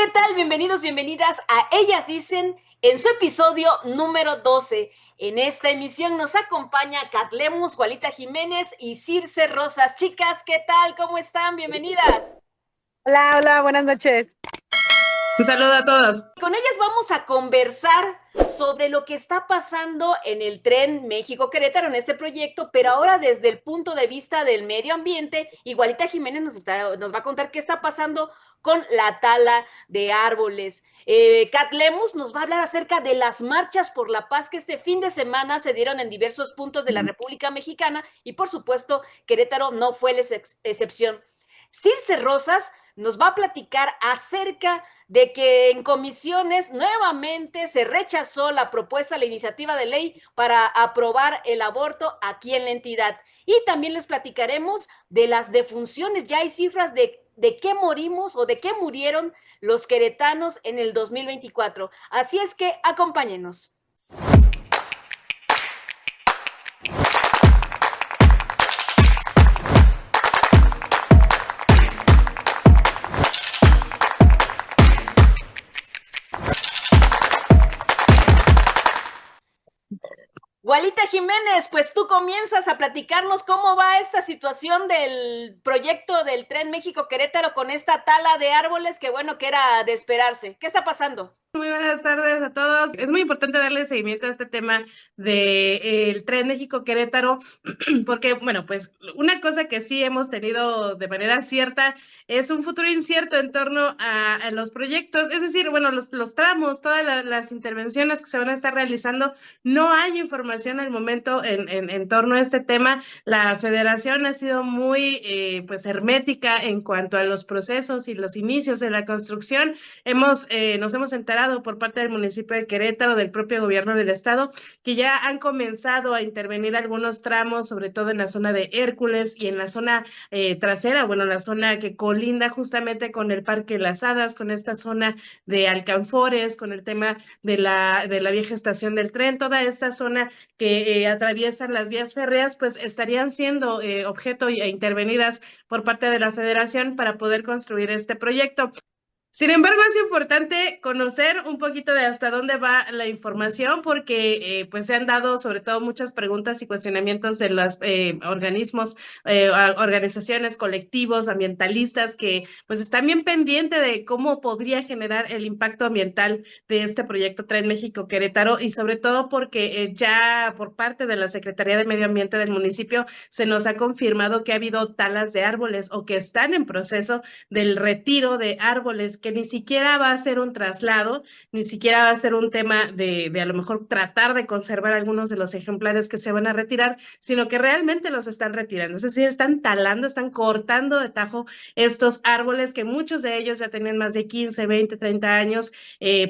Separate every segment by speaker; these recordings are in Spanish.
Speaker 1: ¿Qué tal? Bienvenidos, bienvenidas a Ellas Dicen en su episodio número 12. En esta emisión nos acompaña Kat Lemus, Gualita Jiménez y Circe Rosas. Chicas, ¿qué tal? ¿Cómo están? Bienvenidas.
Speaker 2: Hola, hola, buenas noches.
Speaker 3: Un saludo a todos.
Speaker 1: Con ellas vamos a conversar sobre lo que está pasando en el tren México-Querétaro en este proyecto, pero ahora desde el punto de vista del medio ambiente. Igualita Jiménez nos va a contar qué está pasando con la tala de árboles. Kat Lemus nos va a hablar acerca de las marchas por la paz que este fin de semana se dieron en diversos puntos de la República Mexicana y por supuesto Querétaro no fue la excepción. Circe Rosas nos va a platicar acerca de que en comisiones nuevamente se rechazó la propuesta, la iniciativa de ley para aprobar el aborto aquí en la entidad. Y también les platicaremos de las defunciones. Ya hay cifras de qué morimos o de qué murieron los queretanos en el 2024. Así es que acompáñenos. Gualita Jiménez, pues tú comienzas a platicarnos cómo va esta situación del proyecto del Tren México-Querétaro con esta tala de árboles que bueno, que era de esperarse. ¿Qué está pasando?
Speaker 3: Muy buenas tardes a todos. Es muy importante darle seguimiento a este tema del Tren México-Querétaro, porque, bueno, pues una cosa que sí hemos tenido de manera cierta es un futuro incierto en torno a los proyectos, es decir, bueno, los tramos, todas las intervenciones que se van a estar realizando, no hay información al momento en torno a este tema. La federación ha sido muy, pues, hermética en cuanto a los procesos y los inicios de la construcción. Nos hemos enterado por parte del municipio de Querétaro, del propio gobierno del estado, que ya han comenzado a intervenir algunos tramos, sobre todo en la zona de Hércules y en la zona trasera, bueno, la zona que colinda justamente con el Parque Las Hadas, con esta zona de Alcanfores, con el tema de la vieja estación del tren, toda esta zona que atraviesan las vías férreas, pues estarían siendo objeto e intervenidas por parte de la federación para poder construir este proyecto. Sin embargo, es importante conocer un poquito de hasta dónde va la información porque pues se han dado sobre todo muchas preguntas y cuestionamientos de los organismos, organizaciones, colectivos, ambientalistas que pues están bien pendientes de cómo podría generar el impacto ambiental de este proyecto Tren México-Querétaro y sobre todo porque ya por parte de la Secretaría de Medio Ambiente del municipio se nos ha confirmado que ha habido talas de árboles o que están en proceso del retiro de árboles que ni siquiera va a ser un traslado, ni siquiera va a ser un tema de a lo mejor tratar de conservar algunos de los ejemplares que se van a retirar, sino que realmente los están retirando. Es decir, están talando, están cortando de tajo estos árboles que muchos de ellos ya tenían más de 15, 20, 30 años,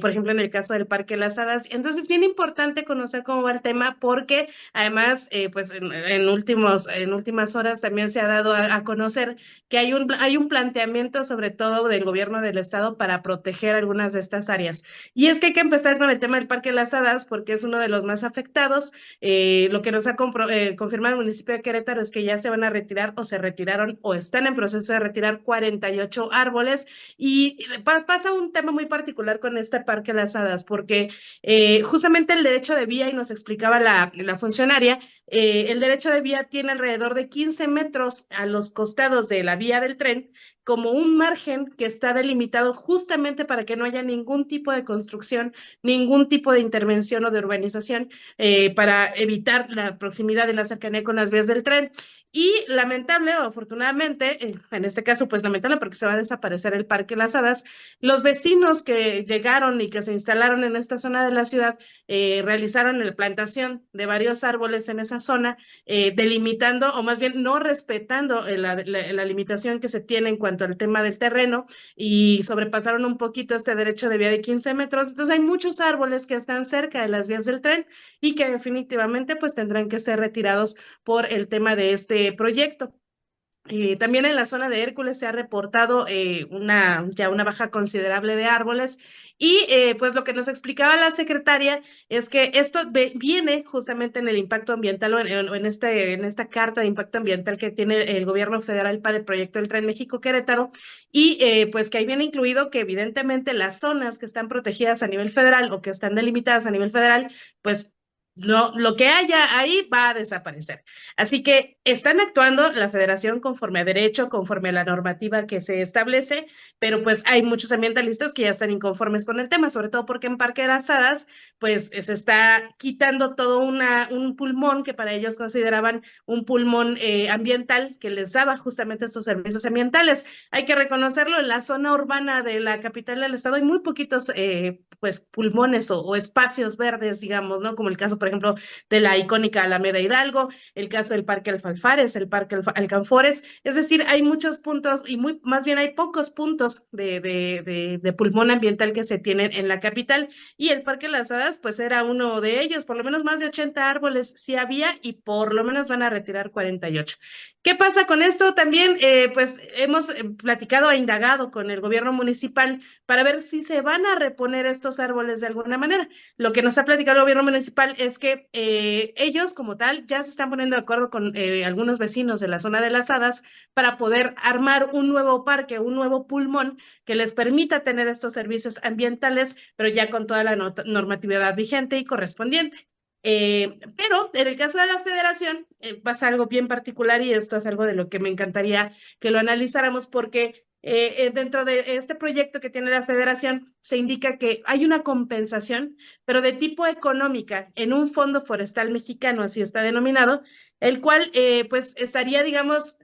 Speaker 3: por ejemplo, en el caso del Parque Las Hadas. Entonces, bien importante conocer cómo va el tema porque además, pues en últimas horas también se ha dado a conocer que hay un planteamiento sobre todo del gobierno del estado para proteger algunas de estas áreas. Y es que hay que empezar con el tema del Parque Las Hadas porque es uno de los más afectados. Lo que nos ha confirmado el municipio de Querétaro es que ya se van a retirar o se retiraron o están en proceso de retirar 48 árboles y pasa un tema muy particular con este Parque Las Hadas porque justamente el derecho de vía, y nos explicaba la funcionaria, el derecho de vía tiene alrededor de 15 metros a los costados de la vía del tren como un margen que está delimitado justamente para que no haya ningún tipo de construcción, ningún tipo de intervención o de urbanización para evitar la proximidad y la cercanía con las vías del tren. Y lamentable o afortunadamente, en este caso pues lamentable porque se va a desaparecer el Parque Las Hadas, los vecinos que llegaron y que se instalaron en esta zona de la ciudad realizaron la plantación de varios árboles en esa zona, delimitando o más bien no respetando la limitación que se tiene en cuanto al tema del terreno y sobrepasaron un poquito este derecho de vía de 15 metros. Entonces hay muchos árboles que están cerca de las vías del tren y que definitivamente pues tendrán que ser retirados por el tema de este proyecto. También en la zona de Hércules se ha reportado ya una baja considerable de árboles y pues lo que nos explicaba la secretaria es que esto viene justamente en el impacto ambiental o en esta carta de impacto ambiental que tiene el gobierno federal para el proyecto del Tren México-Querétaro y pues que ahí viene incluido que evidentemente las zonas que están protegidas a nivel federal o que están delimitadas a nivel federal, pues lo que haya ahí va a desaparecer. Así que están actuando la federación conforme a derecho, conforme a la normativa que se establece, pero pues hay muchos ambientalistas que ya están inconformes con el tema, sobre todo porque en Parque de las Hadas pues se está quitando todo un pulmón que para ellos consideraban un pulmón ambiental que les daba justamente estos servicios ambientales. Hay que reconocerlo, en la zona urbana de la capital del estado hay muy poquitos pues pulmones o espacios verdes, digamos, ¿no? Como el caso, por ejemplo, de la icónica Alameda Hidalgo, el caso del Parque Alfalfares, el Parque Alcanfores, es decir, hay muchos puntos y más bien hay pocos puntos de pulmón ambiental que se tienen en la capital y el Parque Las Hadas pues era uno de ellos, por lo menos más de 80 árboles sí había y por lo menos van a retirar 48. ¿Qué pasa con esto? También pues hemos platicado e indagado con el gobierno municipal para ver si se van a reponer estos árboles de alguna manera. Lo que nos ha platicado el gobierno municipal es que ellos como tal ya se están poniendo de acuerdo con algunos vecinos de la zona de las Hadas para poder armar un nuevo parque, un nuevo pulmón que les permita tener estos servicios ambientales, pero ya con toda la normatividad vigente y correspondiente. Pero en el caso de la federación pasa algo bien particular y esto es algo de lo que me encantaría que lo analizáramos porque dentro de este proyecto que tiene la federación se indica que hay una compensación, pero de tipo económica en un fondo forestal mexicano, así está denominado, el cual pues estaría, digamos,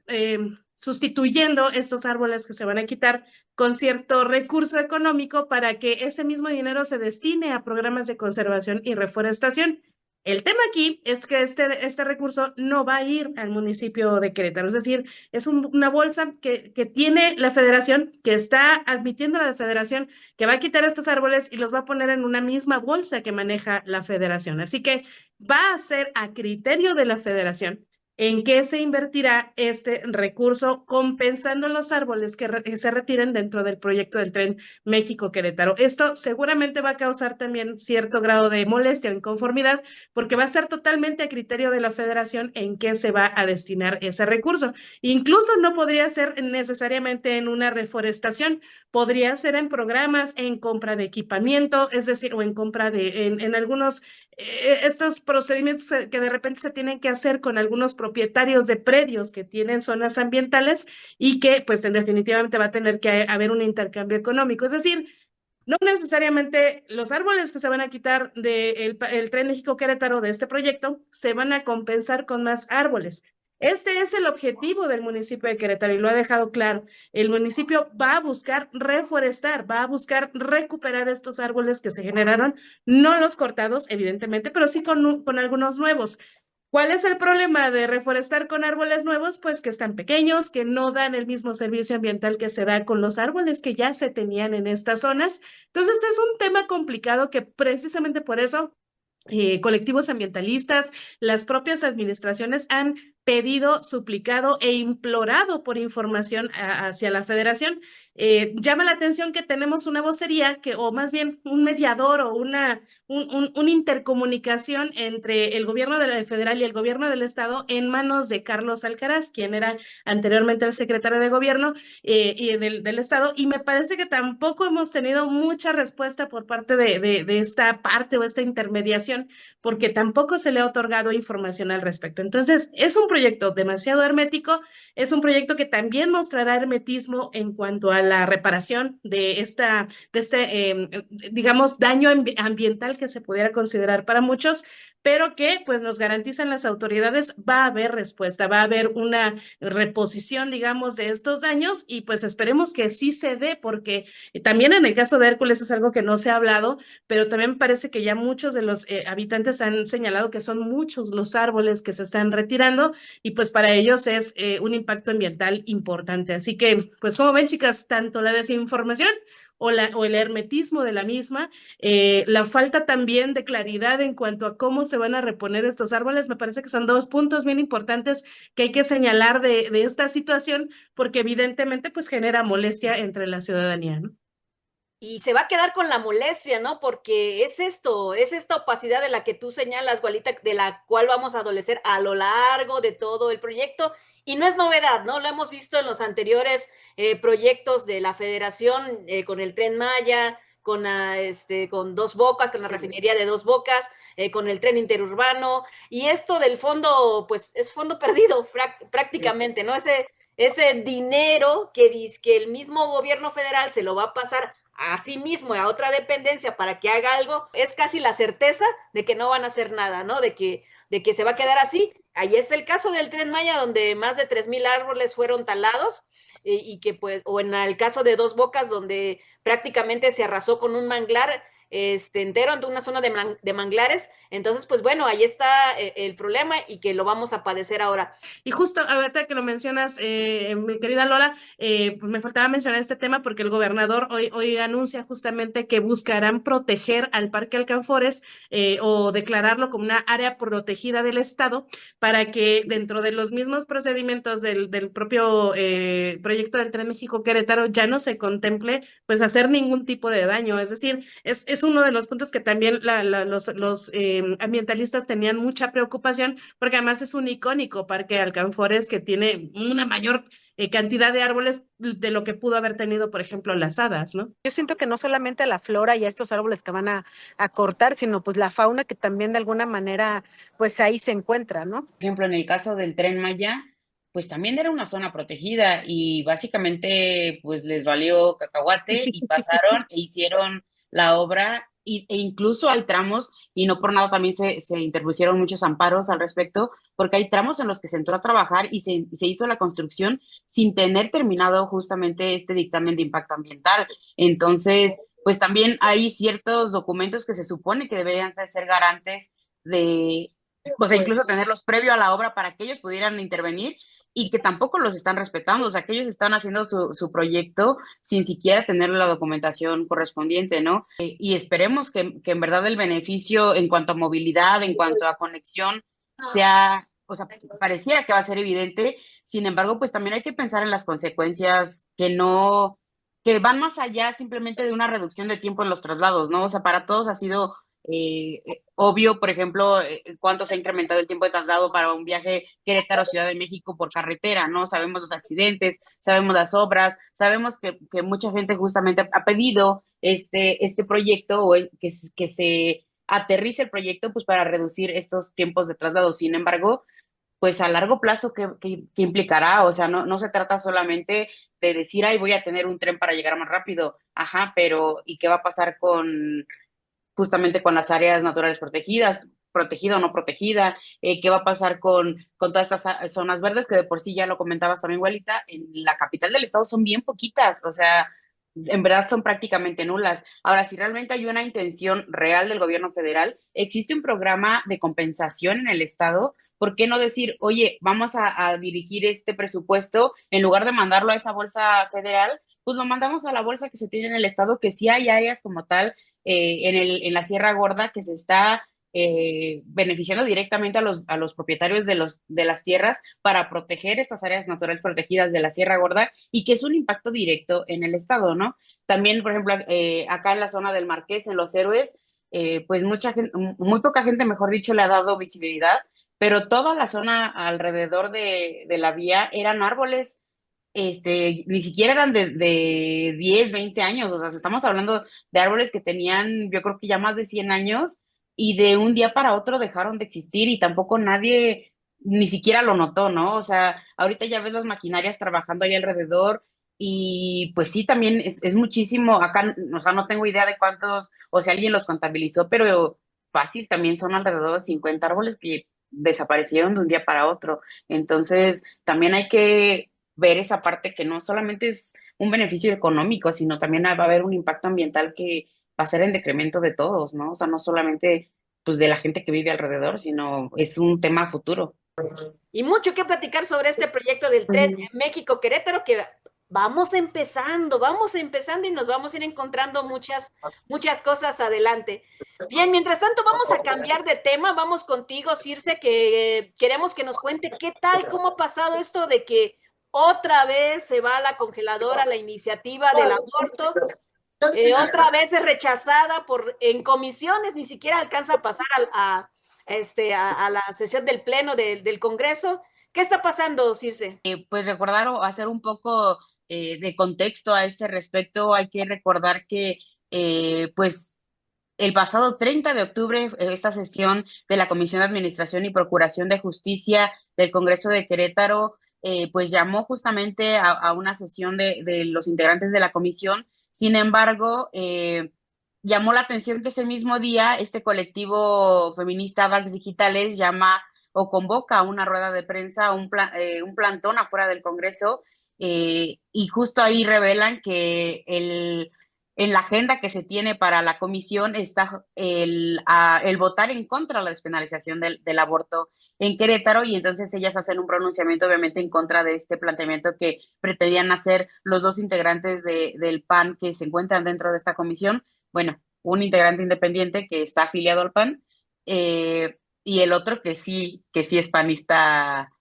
Speaker 3: sustituyendo estos árboles que se van a quitar con cierto recurso económico para que ese mismo dinero se destine a programas de conservación y reforestación. El tema aquí es que este recurso no va a ir al municipio de Querétaro, es decir, es una bolsa que tiene la federación, que está admitiendo la federación, que va a quitar estos árboles y los va a poner en una misma bolsa que maneja la federación. Así que va a ser a criterio de la federación en qué se invertirá este recurso compensando los árboles que se retiren dentro del proyecto del Tren México-Querétaro. Esto seguramente va a causar también cierto grado de molestia o inconformidad porque va a ser totalmente a criterio de la federación en qué se va a destinar ese recurso. Incluso no podría ser necesariamente en una reforestación, podría ser en programas, en compra de equipamiento, es decir, o en compra en algunos estos procedimientos que de repente se tienen que hacer con algunos propietarios de predios que tienen zonas ambientales y que pues definitivamente va a tener que haber un intercambio económico. Es decir, no necesariamente los árboles que se van a quitar del Tren México-Querétaro de este proyecto se van a compensar con más árboles. Este es el objetivo del municipio de Querétaro y lo ha dejado claro. El municipio va a buscar reforestar, va a buscar recuperar estos árboles que se generaron, no los cortados, evidentemente, pero sí con algunos nuevos. ¿Cuál es el problema de reforestar con árboles nuevos? Pues que están pequeños, que no dan el mismo servicio ambiental que se da con los árboles que ya se tenían en estas zonas. Entonces es un tema complicado que precisamente por eso colectivos ambientalistas, las propias administraciones han pedido, suplicado e implorado por información hacia la federación. Llama la atención que tenemos una vocería o más bien un mediador o una intercomunicación entre el gobierno federal y el gobierno del estado en manos de Carlos Alcaraz, quien era anteriormente el secretario de gobierno y del estado, y me parece que tampoco hemos tenido mucha respuesta por parte de esta parte o esta intermediación, porque tampoco se le ha otorgado información al respecto. Entonces, es un proyecto demasiado hermético, es un proyecto que también mostrará hermetismo en cuanto a la reparación de este, digamos, daño ambiental que se pudiera considerar para muchos, pero que pues nos garantizan las autoridades, va a haber respuesta, va a haber una reposición, digamos, de estos daños y pues esperemos que sí se dé, porque también en el caso de Hércules es algo que no se ha hablado, pero también me parece que ya muchos de los habitantes han señalado que son muchos los árboles que se están retirando y pues para ellos es un impacto ambiental importante. Así que, pues como ven, chicas, tanto la desinformación o el hermetismo de la misma, la falta también de claridad en cuanto a cómo se van a reponer estos árboles, me parece que son dos puntos bien importantes que hay que señalar de esta situación, porque evidentemente pues genera molestia entre la ciudadanía, ¿no?
Speaker 1: Y se va a quedar con la molestia, ¿no? Porque es esto, es esta opacidad de la que tú señalas, Gualita, de la cual vamos a adolecer a lo largo de todo el proyecto. Y no es novedad, ¿no? Lo hemos visto en los anteriores proyectos de la Federación con el Tren Maya, con Dos Bocas, con la refinería de Dos Bocas, con el tren interurbano. Y esto del fondo, pues es fondo perdido prácticamente, ¿no? Ese dinero que dice que el mismo gobierno federal se lo va a pasar a sí mismo, a otra dependencia para que haga algo, es casi la certeza de que no van a hacer nada, ¿no? De que se va a quedar así. Ahí está el caso del Tren Maya, donde más de 3,000 árboles fueron talados y que pues, o en el caso de Dos Bocas, donde prácticamente se arrasó con un manglar entero ante una zona de manglares. Entonces, pues bueno, ahí está el problema y que lo vamos a padecer ahora.
Speaker 3: Y justo ahorita que lo mencionas, mi querida Lola, pues me faltaba mencionar este tema porque el gobernador hoy anuncia justamente que buscarán proteger al Parque Alcanfores o declararlo como una área protegida del Estado para que dentro de los mismos procedimientos del propio proyecto del Tren México-Querétaro ya no se contemple pues hacer ningún tipo de daño. Es decir, es uno de los puntos que también los ambientalistas tenían mucha preocupación porque además es un icónico parque Alcanfores que tiene una mayor cantidad de árboles de lo que pudo haber tenido, por ejemplo, las hadas, ¿no?
Speaker 2: Yo siento que no solamente a la flora y a estos árboles que van a cortar, sino pues la fauna que también de alguna manera pues ahí se encuentra, ¿no?
Speaker 4: Por ejemplo, en el caso del Tren Maya, pues también era una zona protegida y básicamente pues les valió cacahuate y pasaron e hicieron la obra e incluso hay tramos, y no por nada también se interpusieron muchos amparos al respecto, porque hay tramos en los que se entró a trabajar y se hizo la construcción sin tener terminado justamente este dictamen de impacto ambiental. Entonces, pues también hay ciertos documentos que se supone que deberían de ser garantes de, o sea, incluso tenerlos previo a la obra para que ellos pudieran intervenir y que tampoco los están respetando, o sea, que ellos están haciendo su proyecto sin siquiera tener la documentación correspondiente, ¿no? Y esperemos que en verdad el beneficio en cuanto a movilidad, en cuanto a conexión, sea, o sea, pareciera que va a ser evidente, sin embargo, pues también hay que pensar en las consecuencias que van más allá simplemente de una reducción de tiempo en los traslados, ¿no? O sea, para todos ha sido obvio, por ejemplo, cuánto se ha incrementado el tiempo de traslado para un viaje Querétaro-Ciudad de México por carretera, ¿no? Sabemos los accidentes, sabemos las obras, sabemos que mucha gente justamente ha pedido este proyecto o que se aterrice el proyecto pues para reducir estos tiempos de traslado. Sin embargo, pues a largo plazo, ¿qué implicará? O sea, no se trata solamente de decir, ay, voy a tener un tren para llegar más rápido. Ajá, pero ¿y qué va a pasar justamente con las áreas naturales protegidas, protegida o no protegida? ¿Qué va a pasar con todas estas zonas verdes que de por sí ya lo comentabas también, Guelita? En la capital del estado son bien poquitas, o sea, en verdad son prácticamente nulas. Ahora, si realmente hay una intención real del gobierno federal, existe un programa de compensación en el estado. ¿Por qué no decir, oye, vamos a dirigir este presupuesto, en lugar de mandarlo a esa bolsa federal, pues lo mandamos a la bolsa que se tiene en el estado, que sí hay áreas como tal en la Sierra Gorda que se está beneficiando directamente a los propietarios de las tierras para proteger estas áreas naturales protegidas de la Sierra Gorda y que es un impacto directo en el estado, ¿no? También, por ejemplo, acá en la zona del Marqués, en Los Héroes, pues mucha gente, muy poca gente, mejor dicho, le ha dado visibilidad, pero toda la zona alrededor de la vía eran árboles, ni siquiera eran de 10, 20 años, o sea, estamos hablando de árboles que tenían, yo creo que ya más de 100 años, y de un día para otro dejaron de existir y tampoco nadie ni siquiera lo notó, ¿no? O sea, ahorita ya ves las maquinarias trabajando ahí alrededor y pues sí, también es muchísimo, acá, o sea, no tengo idea de cuántos, o si alguien los contabilizó, pero fácil, también son alrededor de 50 árboles que desaparecieron de un día para otro. Entonces, también hay que ver esa parte que no solamente es un beneficio económico, sino también va a haber un impacto ambiental que va a ser en decremento de todos, ¿no? O sea, no solamente pues de la gente que vive alrededor, sino es un tema futuro.
Speaker 1: Y mucho que platicar sobre este proyecto del tren México-Querétaro, que vamos empezando y nos vamos a ir encontrando muchas cosas adelante. Bien, mientras tanto vamos a cambiar de tema, vamos contigo, Circe, que queremos que nos cuente qué tal, cómo ha pasado esto de que otra vez se va a la congeladora la iniciativa del aborto, otra vez es rechazada en comisiones, ni siquiera alcanza a pasar a la sesión del Pleno del Congreso. ¿Qué está pasando, Circe?
Speaker 4: Pues recordar o hacer un poco de contexto a este respecto, hay que recordar que pues el pasado 30 de octubre, esta sesión de la Comisión de Administración y Procuración de Justicia del Congreso de Querétaro, pues llamó justamente a una sesión de los integrantes de la comisión. Sin embargo, llamó la atención que ese mismo día este colectivo feminista DAX Digitales llama o convoca a una rueda de prensa, un plantón afuera del Congreso, y justo ahí revelan que en la agenda que se tiene para la comisión está el votar en contra de la despenalización del aborto en Querétaro, y entonces ellas hacen un pronunciamiento obviamente en contra de este planteamiento que pretendían hacer los dos integrantes del PAN que se encuentran dentro de esta comisión. Bueno, un integrante independiente que está afiliado al PAN, y el otro que sí es panista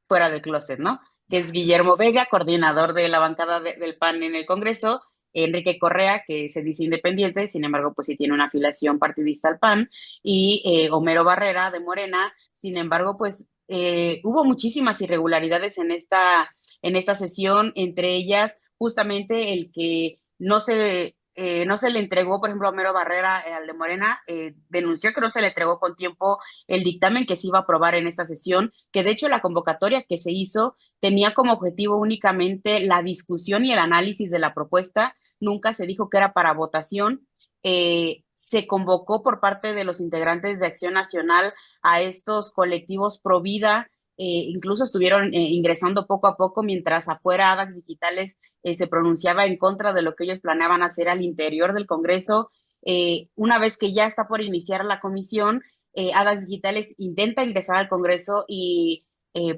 Speaker 4: fuera del closet, ¿no? Que es Guillermo Vega, coordinador de la bancada del PAN en el Congreso, Enrique Correa, que se dice independiente, sin embargo, pues sí tiene una afiliación partidista al PAN, y Homero Barrera de Morena. Sin embargo, pues hubo muchísimas irregularidades en esta sesión, entre ellas justamente el que no se le entregó, por ejemplo, a Homero Barrera, al de Morena, denunció que no se le entregó con tiempo el dictamen que se iba a aprobar en esta sesión, que de hecho la convocatoria que se hizo tenía como objetivo únicamente la discusión y el análisis de la propuesta, nunca se dijo que era para votación. Se convocó por parte de los integrantes de Acción Nacional a estos colectivos pro vida, incluso estuvieron ingresando poco a poco, mientras afuera ADAX Digitales se pronunciaba en contra de lo que ellos planeaban hacer al interior del Congreso. Una vez que ya está por iniciar la comisión, ADAX Digitales intenta ingresar al Congreso y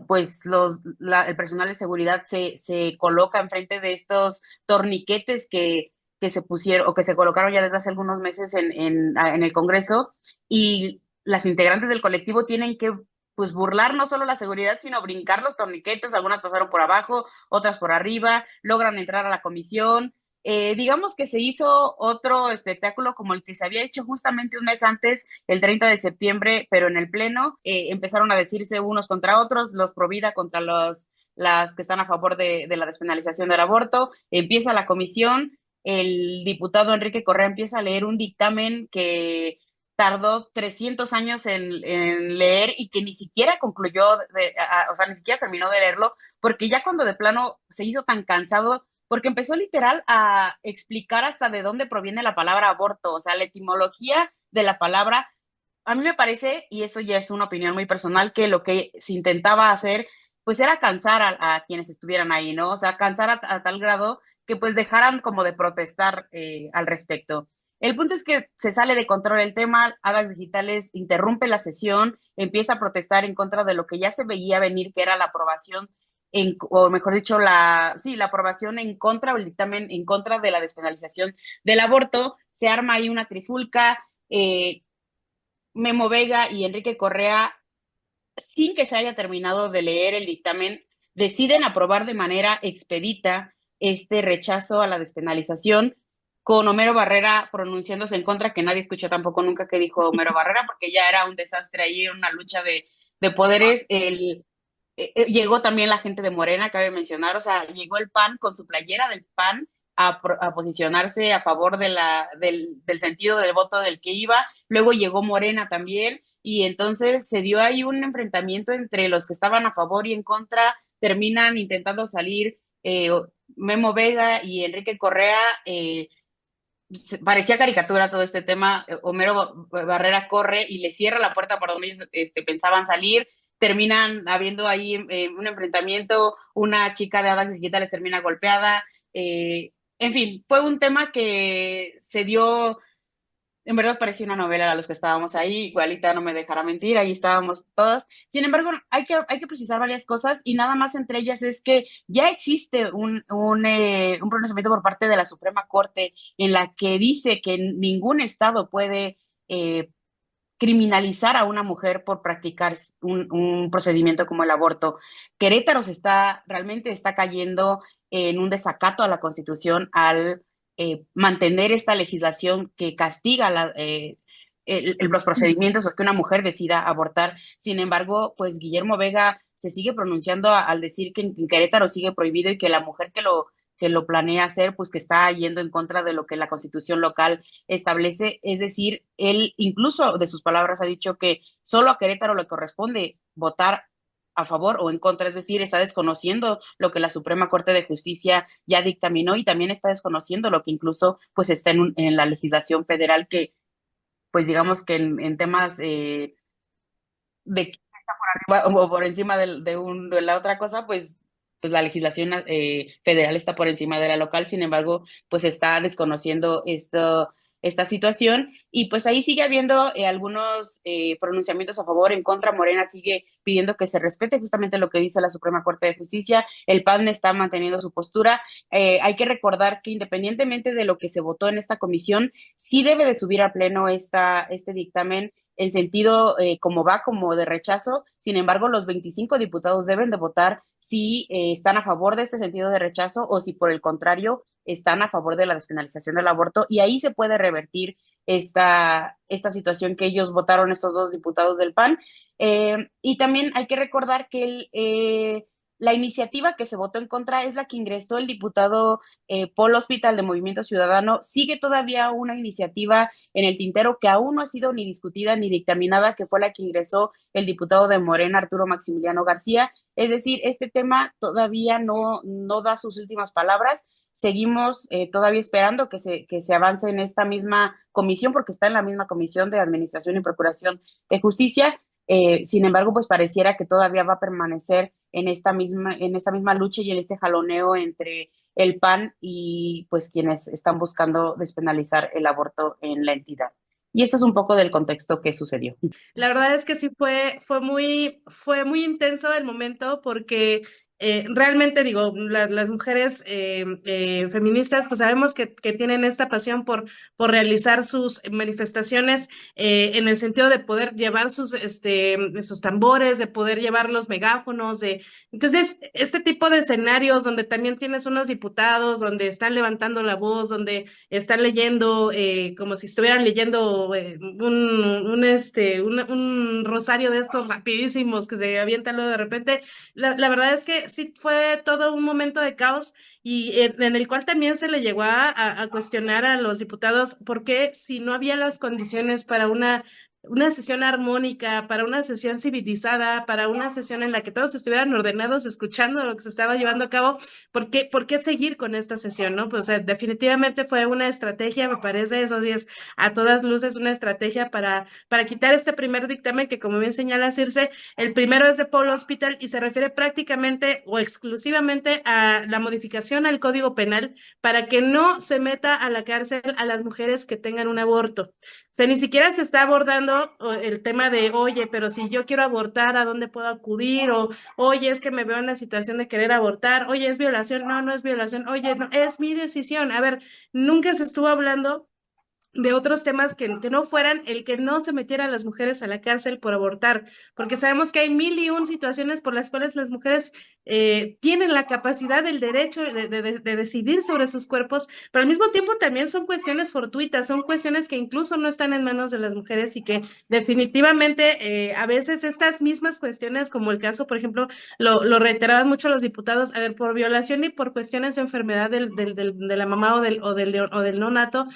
Speaker 4: pues el personal de seguridad se coloca enfrente de estos torniquetes que se pusieron o que se colocaron ya desde hace algunos meses en el Congreso, y las integrantes del colectivo tienen que pues burlar no solo la seguridad, sino brincar los torniquetes. Algunas pasaron por abajo, otras por arriba, logran entrar a la comisión. Digamos que se hizo otro espectáculo como el que se había hecho justamente un mes antes, el 30 de septiembre, pero en el Pleno empezaron a decirse unos contra otros, los pro vida contra las que están a favor de la despenalización del aborto. Empieza la comisión, el diputado Enrique Correa empieza a leer un dictamen que tardó 300 años en leer y que ni siquiera concluyó, o sea, ni siquiera terminó de leerlo, porque ya cuando de plano se hizo tan cansado, porque empezó literal a explicar hasta de dónde proviene la palabra aborto, o sea, la etimología de la palabra. A mí me parece, y eso ya es una opinión muy personal, que lo que se intentaba hacer, pues era cansar a quienes estuvieran ahí, ¿no? O sea, cansar a tal grado que pues dejaran como de protestar al respecto. El punto es que se sale de control el tema, ADAX Digitales interrumpe la sesión, empieza a protestar en contra de lo que ya se veía venir, que era la aprobación, o mejor dicho, la aprobación en contra, o el dictamen en contra de la despenalización del aborto. Se arma ahí una trifulca. Memo Vega y Enrique Correa, sin que se haya terminado de leer el dictamen, deciden aprobar de manera expedita este rechazo a la despenalización, con Homero Barrera pronunciándose en contra, que nadie escuchó tampoco nunca que dijo Homero Barrera, porque ya era un desastre ahí, una lucha de poderes. Llegó también la gente de Morena, cabe mencionar, o sea, llegó el PAN con su playera del PAN a posicionarse a favor del sentido del voto del que iba. Luego llegó Morena también, y entonces se dio ahí un enfrentamiento entre los que estaban a favor y en contra. Terminan intentando salir Memo Vega y Enrique Correa. Parecía caricatura todo este tema. Homero Barrera corre y le cierra la puerta por donde ellos pensaban salir. Terminan habiendo ahí un enfrentamiento. Una chica de ADAX Digitales termina golpeada. En fin, fue un tema que se dio En verdad parecía una novela a los que estábamos ahí, igualita no me dejará mentir, ahí estábamos todas. Sin embargo, hay que precisar varias cosas y nada más entre ellas es que ya existe un pronunciamiento por parte de la Suprema Corte en la que dice que ningún estado puede eh, criminalizar a una mujer por practicar un procedimiento como el aborto. Querétaro realmente está cayendo en un desacato a la Constitución al mantener esta legislación que castiga los procedimientos o que una mujer decida abortar. Sin embargo, pues Guillermo Vega se sigue pronunciando al decir que en Querétaro sigue prohibido y que la mujer que lo planea hacer, pues que está yendo en contra de lo que la Constitución local establece. Es decir, él incluso de sus palabras ha dicho que solo a Querétaro le corresponde votar a favor o en contra, es decir, está desconociendo lo que la Suprema Corte de Justicia ya dictaminó y también está desconociendo lo que incluso pues está en la legislación federal que pues digamos que en temas de quién está por arriba o por encima de la otra cosa, pues la legislación federal está por encima de la local, sin embargo, pues está desconociendo esta situación y pues ahí sigue habiendo algunos pronunciamientos a favor, en contra. Morena sigue pidiendo que se respete justamente lo que dice la Suprema Corte de Justicia, el PAN está manteniendo su postura. Hay que recordar que independientemente de lo que se votó en esta comisión, sí debe de subir a pleno este dictamen en sentido como de rechazo. Sin embargo, los 25 diputados deben de votar si están a favor de este sentido de rechazo o si por el contrario están a favor de la despenalización del aborto y ahí se puede revertir esta situación que ellos votaron, estos 2 diputados del PAN. Y también hay que recordar que la iniciativa que se votó en contra es la que ingresó el diputado Paul Hospital de Movimiento Ciudadano. Sigue todavía una iniciativa en el tintero que aún no ha sido ni discutida ni dictaminada, que fue la que ingresó el diputado de Morena, Arturo Maximiliano García. Es decir, este tema todavía no da sus últimas palabras. Seguimos todavía esperando que se avance en esta misma comisión, porque está en la misma comisión de Administración y Procuración de Justicia. Sin embargo, pues pareciera que todavía va a permanecer en esta misma lucha y en este jaloneo entre el PAN y pues quienes están buscando despenalizar el aborto en la entidad. Y este es un poco del contexto que sucedió.
Speaker 3: La verdad es que sí fue muy intenso el momento porque realmente digo, las mujeres feministas pues sabemos que tienen esta pasión por realizar sus manifestaciones en el sentido de poder llevar sus tambores, de poder llevar los megáfonos, entonces este tipo de escenarios donde también tienes unos diputados, donde están levantando la voz, donde están leyendo como si estuvieran leyendo un rosario de estos rapidísimos que se avientan luego de repente. La verdad es que sí fue todo un momento de caos y en el cual también se le llegó a cuestionar a los diputados por qué si no había las condiciones para una sesión armónica, para una sesión civilizada, para una sesión en la que todos estuvieran ordenados, escuchando lo que se estaba llevando a cabo, ¿por qué seguir con esta sesión, no? Pues definitivamente fue una estrategia, me parece, esos días a todas luces, una estrategia para quitar este primer dictamen que, como bien señala Circe, el primero es de Paul Hospital y se refiere prácticamente o exclusivamente a la modificación al Código Penal para que no se meta a la cárcel a las mujeres que tengan un aborto. O sea, ni siquiera se está abordando el tema de, oye, pero si yo quiero abortar, ¿a dónde puedo acudir? O, oye, es que me veo en la situación de querer abortar. Oye, ¿es violación? No, no es violación. Oye, no, es mi decisión. A ver, nunca se estuvo hablando de otros temas que no fueran el que no se metieran las mujeres a la cárcel por abortar, porque sabemos que hay 1001 situaciones por las cuales las mujeres tienen la capacidad, el derecho de decidir sobre sus cuerpos, pero al mismo tiempo también son cuestiones fortuitas, son cuestiones que incluso no están en manos de las mujeres y que definitivamente a veces estas mismas cuestiones, como el caso, por ejemplo, lo reiteraban mucho los diputados, a ver, por violación y por cuestiones de enfermedad de la mamá o del neonato,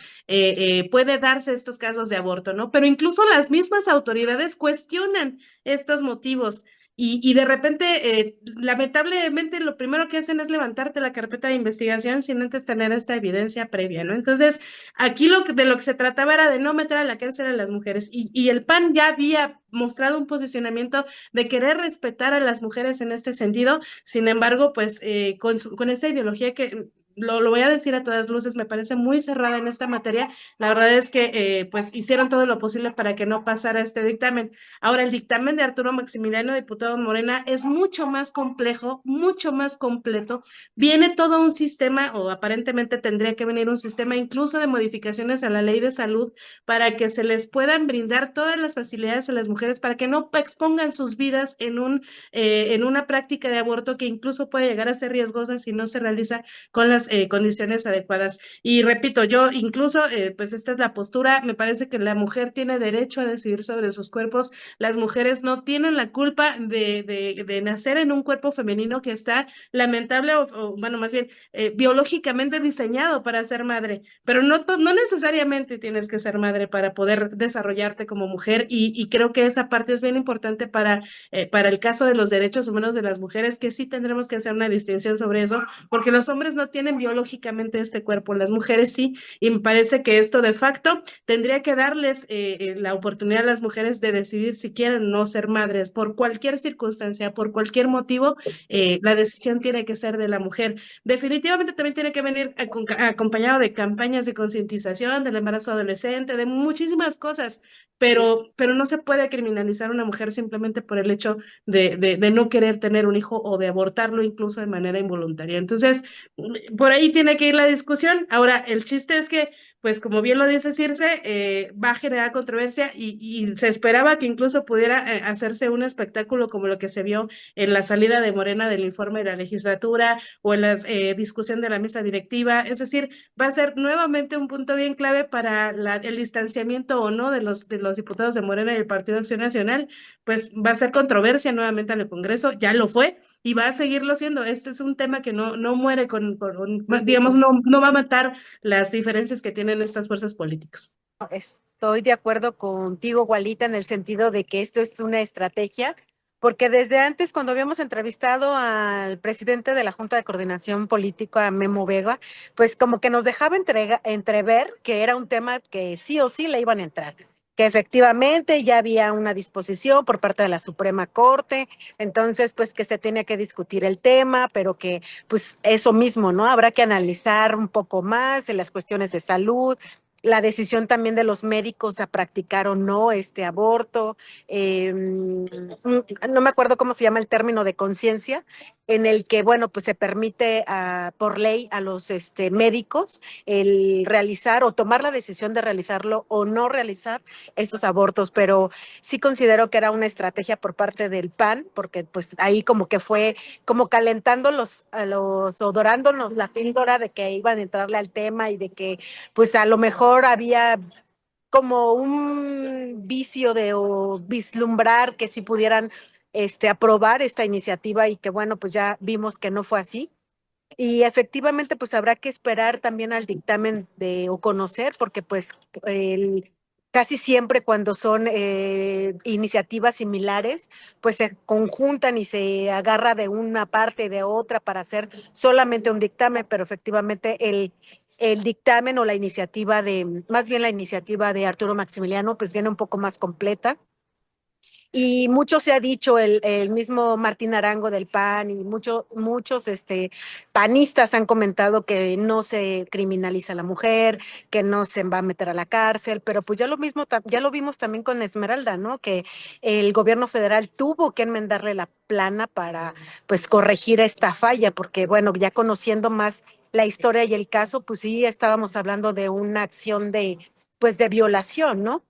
Speaker 3: puede darse estos casos de aborto, ¿no? Pero incluso las mismas autoridades cuestionan estos motivos y de repente, lamentablemente, lo primero que hacen es levantarte la carpeta de investigación sin antes tener esta evidencia previa, ¿no? Entonces, aquí de lo que se trataba era de no meter a la cárcel a las mujeres y el PAN ya había mostrado un posicionamiento de querer respetar a las mujeres en este sentido, sin embargo, pues con esta ideología que lo voy a decir a todas luces, me parece muy cerrada en esta materia. La verdad es que pues hicieron todo lo posible para que no pasara este dictamen. Ahora, el dictamen de Arturo Maximiliano, diputado Morena, es mucho más complejo, mucho más completo. Viene todo un sistema, o aparentemente tendría que venir un sistema incluso de modificaciones a la ley de salud para que se les puedan brindar todas las facilidades a las mujeres para que no expongan sus vidas en una práctica de aborto que incluso puede llegar a ser riesgosa si no se realiza con las condiciones adecuadas. Y repito, yo incluso, pues esta es la postura, me parece que la mujer tiene derecho a decidir sobre sus cuerpos, las mujeres no tienen la culpa de nacer en un cuerpo femenino que está lamentable bueno, más bien biológicamente diseñado para ser madre, pero no necesariamente tienes que ser madre para poder desarrollarte como mujer y creo que esa parte es bien importante para el caso de los derechos humanos de las mujeres, que sí tendremos que hacer una distinción sobre eso, porque los hombres no tienen biológicamente este cuerpo, las mujeres sí, y me parece que esto de facto tendría que darles la oportunidad a las mujeres de decidir si quieren o no ser madres, por cualquier circunstancia, por cualquier motivo, la decisión tiene que ser de la mujer. Definitivamente también tiene que venir acompañado de campañas de concientización del embarazo adolescente, de muchísimas cosas, pero no se puede criminalizar a una mujer simplemente por el hecho de no querer tener un hijo o de abortarlo incluso de manera involuntaria. Entonces, por ahí tiene que ir la discusión. Ahora, el chiste es que, pues como bien lo dice Circe, va a generar controversia y se esperaba que incluso pudiera hacerse un espectáculo como lo que se vio en la salida de Morena del informe de la legislatura o en la discusión de la mesa directiva. Es decir, va a ser nuevamente un punto bien clave para el distanciamiento o no de los diputados de Morena y el Partido Acción Nacional, pues va a ser controversia nuevamente en el Congreso, ya lo fue y va a seguirlo siendo. Este es un tema que no muere digamos, no va a matar las diferencias que tienen estas fuerzas políticas.
Speaker 2: Estoy de acuerdo contigo, Gualita, en el sentido de que esto es una estrategia, porque desde antes, cuando habíamos entrevistado al presidente de la Junta de Coordinación Política, Memo Vega, pues como que nos dejaba entrever que era un tema que sí o sí le iban a entrar, que efectivamente ya había una disposición por parte de la Suprema Corte, entonces pues que se tenía que discutir el tema, pero que pues eso mismo, ¿no? Habrá que analizar un poco más en las cuestiones de salud, la decisión también de los médicos a practicar o no este aborto, no me acuerdo cómo se llama el término de conciencia, en el que, bueno, pues se permite por ley a los médicos el realizar o tomar la decisión de realizarlo o no realizar esos abortos, pero sí considero que era una estrategia por parte del PAN, porque pues ahí como que fue como calentando o dorándonos la píldora de que iban a entrarle al tema y de que pues a lo mejor había como un vicio o vislumbrar que si pudieran aprobar esta iniciativa y que bueno, pues ya vimos que no fue así. Y efectivamente, pues habrá que esperar también al dictamen o conocer, porque pues casi siempre cuando son iniciativas similares, pues se conjuntan y se agarra de una parte y de otra para hacer solamente un dictamen, pero efectivamente el dictamen o la iniciativa más bien la iniciativa de Arturo Maximiliano, pues viene un poco más completa. Y mucho se ha dicho, el mismo Martín Arango del PAN y muchos panistas han comentado que no se criminaliza a la mujer, que no se va a meter a la cárcel, pero pues ya ya lo vimos también con Esmeralda, ¿no? Que el gobierno federal tuvo que enmendarle la plana para pues corregir esta falla, porque bueno, ya conociendo más la historia y el caso, pues sí estábamos hablando de una acción pues de violación, ¿no?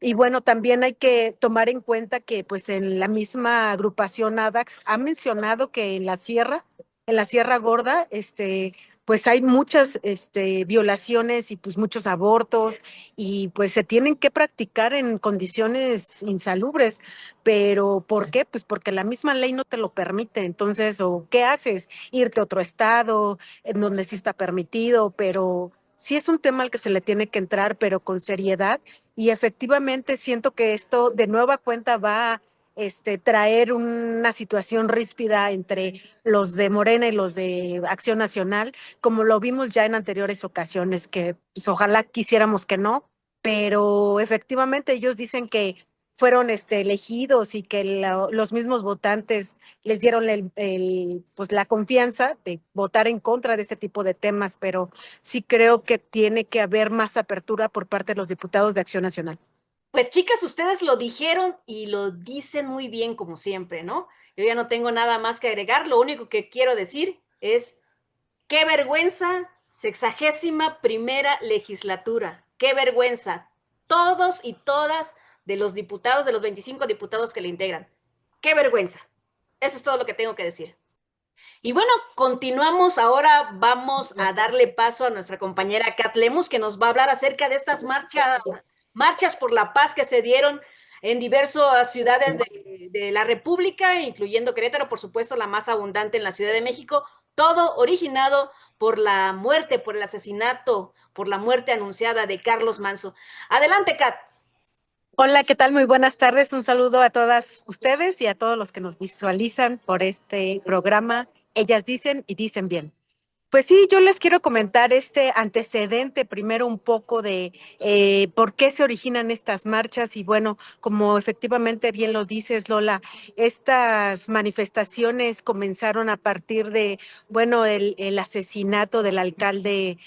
Speaker 2: Y bueno, también hay que tomar en cuenta que pues en la misma agrupación ADAX ha mencionado que en la Sierra Gorda, pues hay muchas violaciones y pues muchos abortos y pues se tienen que practicar en condiciones insalubres. Pero ¿por qué? Pues porque la misma ley no te lo permite. Entonces, ¿o qué haces? Irte a otro estado en donde sí está permitido, pero sí es un tema al que se le tiene que entrar, pero con seriedad y efectivamente siento que esto de nueva cuenta va a traer una situación ríspida entre los de Morena y los de Acción Nacional, como lo vimos ya en anteriores ocasiones, que pues, ojalá quisiéramos que no, pero efectivamente ellos dicen que fueron elegidos y que los mismos votantes les dieron pues la confianza de votar en contra de este tipo de temas, pero sí creo que tiene que haber más apertura por parte de los diputados de Acción Nacional.
Speaker 1: Pues chicas, ustedes lo dijeron y lo dicen muy bien como siempre, ¿no? Yo ya no tengo nada más que agregar, lo único que quiero decir es, qué vergüenza, 61ª legislatura, qué vergüenza, todos y todas de los diputados, de los 25 diputados que le integran, qué vergüenza. Eso es todo lo que tengo que decir. Y bueno, continuamos. Ahora vamos a darle paso a nuestra compañera Kat Lemus, que nos va a hablar acerca de estas marchas por la paz que se dieron en diversas ciudades de la República, incluyendo Querétaro, por supuesto, la más abundante en la Ciudad de México, todo originado por la muerte, por el asesinato, por la muerte anunciada de Carlos Manso. Adelante, Kat.
Speaker 2: Hola, ¿qué tal? Muy buenas tardes. Un saludo a todas ustedes y a todos los que nos visualizan por este programa. Ellas dicen y dicen bien. Pues sí, yo les quiero comentar este antecedente, primero un poco de por qué se originan estas marchas y bueno, como efectivamente bien lo dices, Lola, estas manifestaciones comenzaron a partir de, bueno, el asesinato del alcalde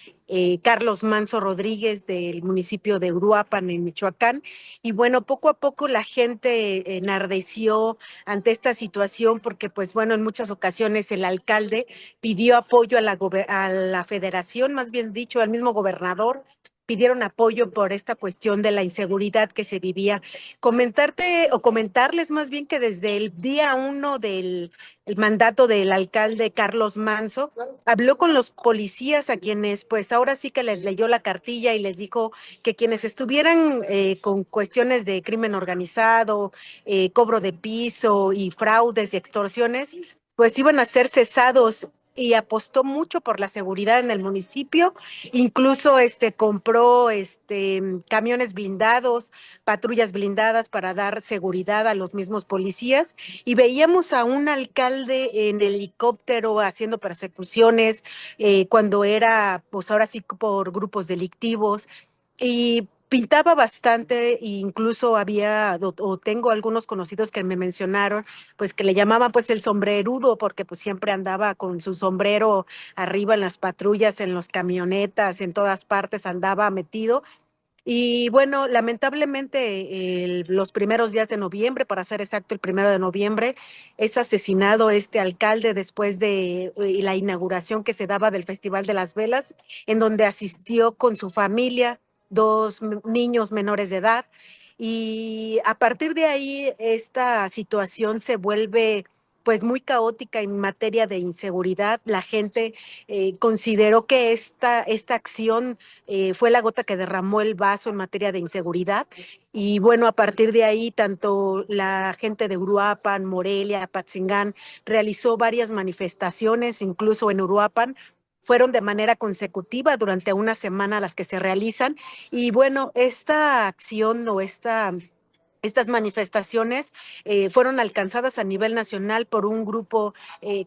Speaker 2: Carlos Manso Rodríguez del municipio de Uruapan, en Michoacán, y bueno, poco a poco la gente enardeció ante esta situación porque pues bueno, en muchas ocasiones el alcalde pidió apoyo a la federación, más bien dicho, al mismo gobernador, pidieron apoyo por esta cuestión de la inseguridad que se vivía. Comentarles más bien que desde el día 1 del el mandato del alcalde Carlos Manso, habló con los policías a quienes pues ahora sí que les leyó la cartilla y les dijo que quienes estuvieran con cuestiones de crimen organizado, cobro de piso y fraudes y extorsiones, pues iban a ser cesados y apostó mucho por la seguridad en el municipio, incluso compró camiones blindados, patrullas blindadas para dar seguridad a los mismos policías y veíamos a un alcalde en helicóptero haciendo persecuciones cuando era pues ahora sí por grupos delictivos y pintaba bastante, e incluso había, o tengo algunos conocidos que me mencionaron, pues que le llamaban pues el sombrerudo, porque pues siempre andaba con su sombrero arriba en las patrullas, en los camionetas, en todas partes andaba metido. Y bueno, lamentablemente los primeros días de noviembre, para ser exacto, el 1 de noviembre, es asesinado este alcalde después de la inauguración que se daba del Festival de las Velas, en donde asistió con su familia, dos niños menores de edad. Y a partir de ahí, esta situación se vuelve pues muy caótica en materia de inseguridad. La gente consideró que esta acción fue la gota que derramó el vaso en materia de inseguridad. Y bueno, a partir de ahí, tanto la gente de Uruapan, Morelia, Apatzingán, realizó varias manifestaciones, incluso en Uruapan, fueron de manera consecutiva durante una semana las que se realizan. Y bueno, esta acción o estas manifestaciones fueron alcanzadas a nivel nacional por un grupo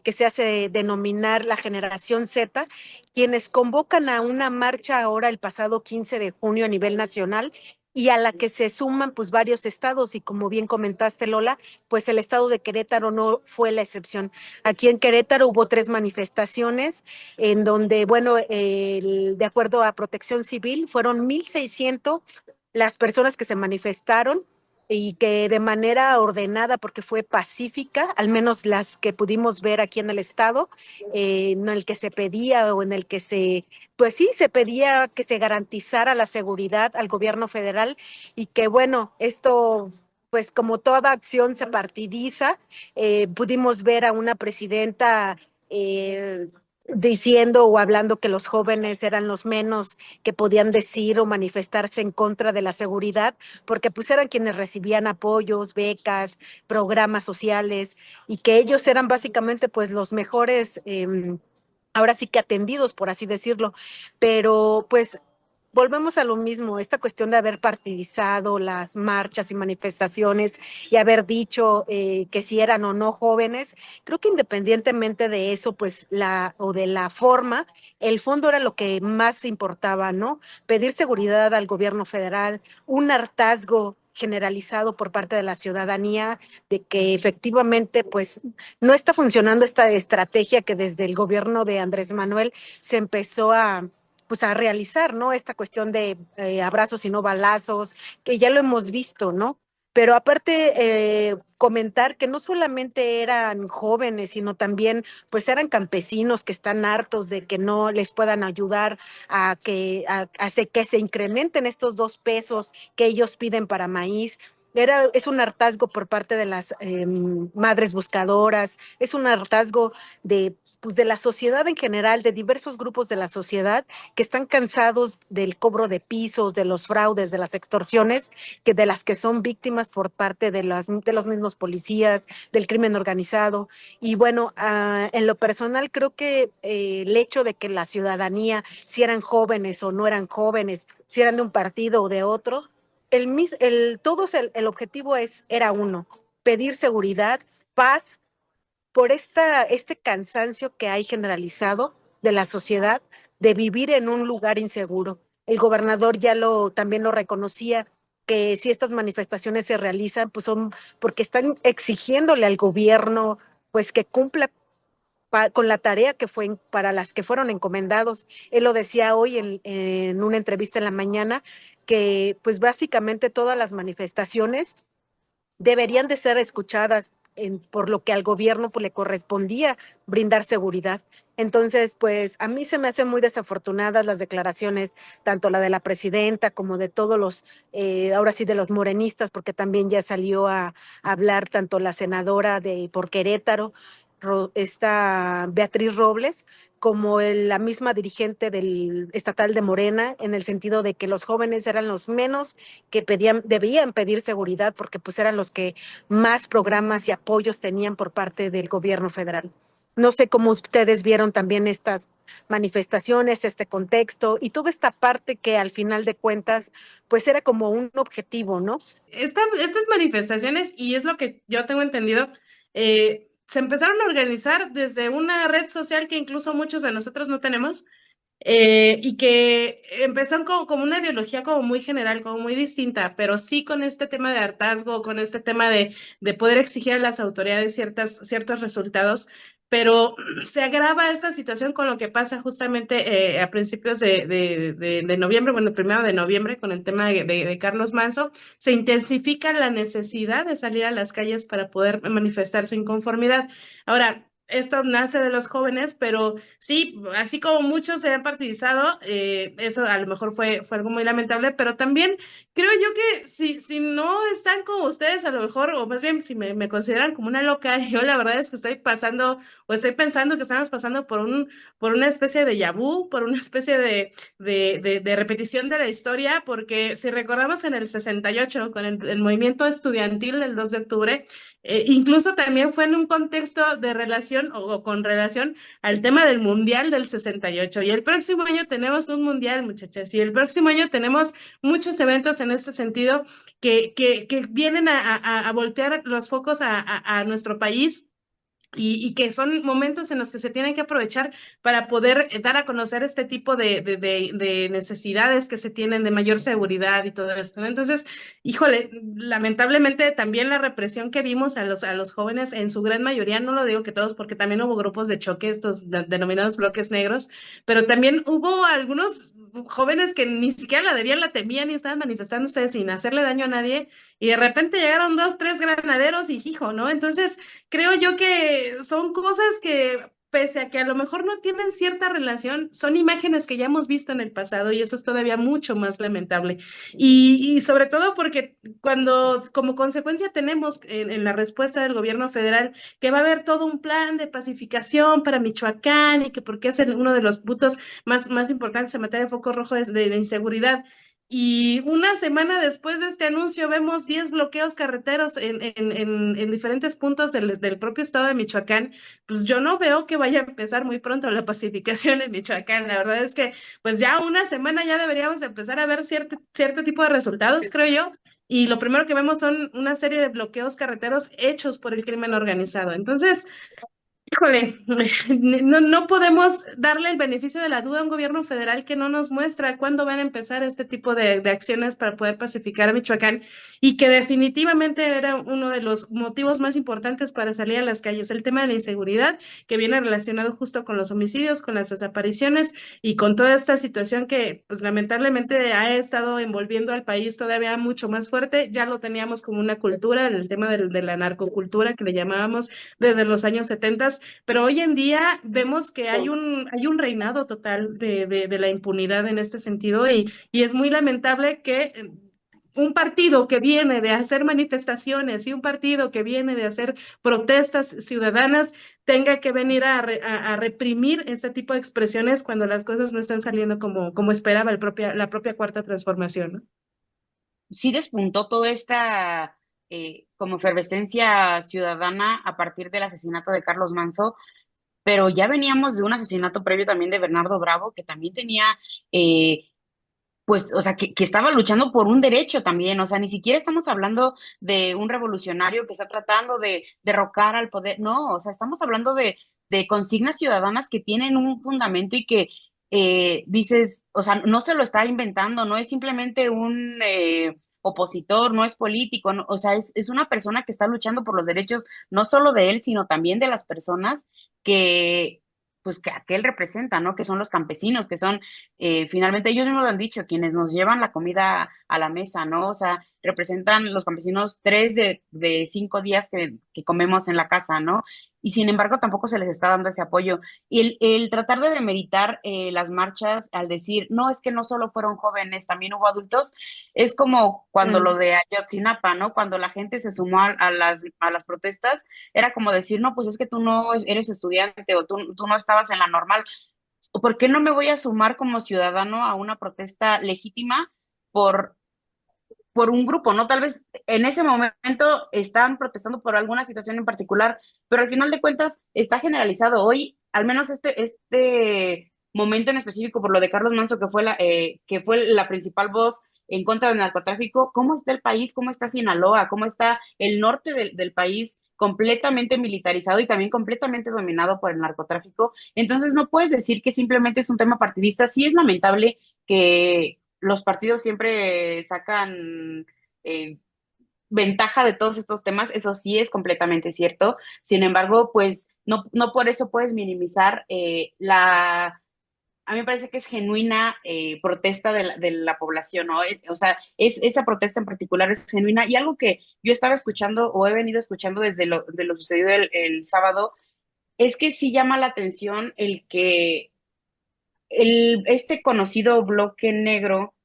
Speaker 2: que se hace denominar la Generación Z, quienes convocan a una marcha ahora el pasado 15 de junio a nivel nacional y a la que se suman pues varios estados y como bien comentaste Lola, pues el estado de Querétaro no fue la excepción. Aquí en Querétaro hubo 3 manifestaciones en donde, bueno, de acuerdo a Protección Civil, fueron 1,600 las personas que se manifestaron y que de manera ordenada, porque fue pacífica, al menos las que pudimos ver aquí en el estado, en el que se pedía o en el que pues sí, se pedía que se garantizara la seguridad al gobierno federal y que bueno, esto pues como toda acción se partidiza, pudimos ver a una presidenta diciendo o hablando que los jóvenes eran los menos que podían decir o manifestarse en contra de la seguridad, porque pues eran quienes recibían apoyos, becas, programas sociales y que ellos eran básicamente pues los mejores, ahora sí que atendidos, por así decirlo, pero pues volvemos a lo mismo, esta cuestión de haber partidizado las marchas y manifestaciones y haber dicho que si eran o no jóvenes, creo que independientemente de eso, pues o de la forma, el fondo era lo que más importaba, ¿no? Pedir seguridad al gobierno federal, un hartazgo generalizado por parte de la ciudadanía de que efectivamente pues no está funcionando esta estrategia que desde el gobierno de Andrés Manuel se empezó a pues a realizar, ¿no? Esta cuestión de abrazos y no balazos, que ya lo hemos visto, ¿no? Pero aparte, comentar que no solamente eran jóvenes, sino también, pues eran campesinos que están hartos de que no les puedan ayudar que se incrementen estos 2 pesos que ellos piden para maíz. Es un hartazgo por parte de las madres buscadoras, es un hartazgo pues de la sociedad en general, de diversos grupos de la sociedad que están cansados del cobro de pisos, de los fraudes, de las extorsiones, que de las que son víctimas por parte de los mismos policías, del crimen organizado. Y bueno, en lo personal creo que el hecho de que la ciudadanía, si eran jóvenes o no eran jóvenes, si eran de un partido o de otro, todos el objetivo era uno, pedir seguridad, paz, por este cansancio que hay generalizado de la sociedad de vivir en un lugar inseguro. El gobernador también lo reconocía, que si estas manifestaciones se realizan, pues son porque están exigiéndole al gobierno pues que cumpla con la tarea para las que fueron encomendados. Él lo decía hoy en una entrevista en la mañana, que pues básicamente todas las manifestaciones deberían de ser escuchadas por lo que al gobierno pues, le correspondía brindar seguridad. Entonces, pues a mí se me hacen muy desafortunadas las declaraciones, tanto la de la presidenta como de todos ahora sí de los morenistas, porque también ya salió a hablar tanto la senadora por Querétaro, esta Beatriz Robles, como la misma dirigente del estatal de Morena, en el sentido de que los jóvenes eran los menos que debían pedir seguridad, porque pues eran los que más programas y apoyos tenían por parte del gobierno federal. No sé cómo ustedes vieron también estas manifestaciones, este contexto y toda esta parte que al final de cuentas, pues era como un objetivo, ¿no?
Speaker 3: Estas manifestaciones, y es lo que yo tengo entendido, se empezaron a organizar desde una red social que incluso muchos de nosotros no tenemos, y que empezaron como una ideología como muy general, como muy distinta, pero sí con este tema de hartazgo, con este tema de poder exigir a las autoridades ciertos resultados, pero se agrava esta situación con lo que pasa justamente a principios de noviembre, bueno, el 1 de noviembre, con el tema de Carlos Manso, se intensifica la necesidad de salir a las calles para poder manifestar su inconformidad. Ahora, esto nace de los jóvenes, pero sí, así como muchos se han partidizado, eso a lo mejor fue algo muy lamentable, pero también creo yo que si no están como ustedes, a lo mejor, o más bien si me consideran como una loca, yo la verdad es que estoy pasando, o estoy pensando que estamos pasando por una especie de déjà vu, por una especie de repetición de la historia, porque si recordamos en el 68, con el movimiento estudiantil del 2 de octubre, incluso también fue en un contexto de relación o con relación al tema del Mundial del 68. Y el próximo año tenemos un Mundial, muchachas, y el próximo año tenemos muchos eventos en este sentido que vienen a voltear los focos a nuestro país. Y que son momentos en los que se tienen que aprovechar para poder dar a conocer este tipo de necesidades que se tienen de mayor seguridad y todo esto, ¿no? Entonces, híjole, lamentablemente también la represión que vimos a los jóvenes, en su gran mayoría, no lo digo que todos, porque también hubo grupos de choque, estos denominados bloques negros, pero también hubo algunos jóvenes que ni siquiera la debían, la temían y estaban manifestándose sin hacerle daño a nadie, y de repente llegaron 2, 3 granaderos y hijo, ¿no? Entonces, creo yo que son cosas que, pese a que a lo mejor no tienen cierta relación, son imágenes que ya hemos visto en el pasado y eso es todavía mucho más lamentable. Y sobre todo porque cuando como consecuencia tenemos en la respuesta del gobierno federal que va a haber todo un plan de pacificación para Michoacán y que porque es uno de los puntos más importantes en materia de foco rojo de inseguridad. Y una semana después de este anuncio vemos 10 bloqueos carreteros en diferentes puntos del propio estado de Michoacán. Pues yo no veo que vaya a empezar muy pronto la pacificación en Michoacán. La verdad es que pues ya una semana ya deberíamos empezar a ver cierto tipo de resultados, creo yo. Y lo primero que vemos son una serie de bloqueos carreteros hechos por el crimen organizado. Entonces, Híjole, no podemos darle el beneficio de la duda a un gobierno federal que no nos muestra cuándo van a empezar este tipo de acciones para poder pacificar a Michoacán y que definitivamente era uno de los motivos más importantes para salir a las calles, el tema de la inseguridad que viene relacionado justo con los homicidios, con las desapariciones y con toda esta situación que pues lamentablemente ha estado envolviendo al país todavía mucho más fuerte. Ya lo teníamos como una cultura, el tema de la narcocultura que le llamábamos desde los años 70, pero hoy en día vemos que hay un reinado total de la impunidad en este sentido y es muy lamentable que un partido que viene de hacer manifestaciones y un partido que viene de hacer protestas ciudadanas tenga que venir a reprimir este tipo de expresiones cuando las cosas no están saliendo como esperaba la propia Cuarta Transformación, ¿no?
Speaker 4: Sí despuntó toda esta como efervescencia ciudadana a partir del asesinato de Carlos Manso, pero ya veníamos de un asesinato previo también de Bernardo Bravo, que también tenía, pues, o sea, que estaba luchando por un derecho también, o sea, ni siquiera estamos hablando de un revolucionario que está tratando de derrocar al poder, no, o sea, estamos hablando de consignas ciudadanas que tienen un fundamento y que dices, o sea, no se lo está inventando, no es simplemente un opositor, no es político, o sea, es una persona que está luchando por los derechos no solo de él, sino también de las personas que, pues, que él representa, ¿no? Que son los campesinos, que son finalmente ellos mismos lo han dicho, quienes nos llevan la comida a la mesa, ¿no? O sea, representan los campesinos 3 de 5 días que comemos en la casa, ¿no? Y sin embargo tampoco se les está dando ese apoyo. Y el tratar de demeritar las marchas al decir, no, es que no solo fueron jóvenes, también hubo adultos, es como cuando
Speaker 3: Mm.
Speaker 4: lo de Ayotzinapa, ¿no? Cuando la gente se sumó a las protestas, era como decir, no, pues es que tú no eres estudiante o tú no estabas en la normal. ¿Por qué no me voy a sumar como ciudadano a una protesta legítima por, por un grupo, ¿no? Tal vez en ese momento están protestando por alguna situación en particular, pero al final de cuentas está generalizado. Hoy, al menos este momento en específico, por lo de Carlos Manso, que fue la principal voz en contra del narcotráfico, ¿cómo está el país? ¿Cómo está Sinaloa? ¿Cómo está el norte del país? Completamente militarizado y también completamente dominado por el narcotráfico. Entonces no puedes decir que simplemente es un tema partidista. Sí es lamentable que los partidos siempre sacan eh, ventaja de todos estos temas, eso sí es completamente cierto. Sin embargo, pues no por eso puedes minimizar a mí me parece que es genuina protesta de la población, ¿no? O sea, esa protesta en particular es genuina y algo que yo estaba escuchando o he venido escuchando desde de lo sucedido el sábado, es que sí llama la atención el que este conocido bloque negro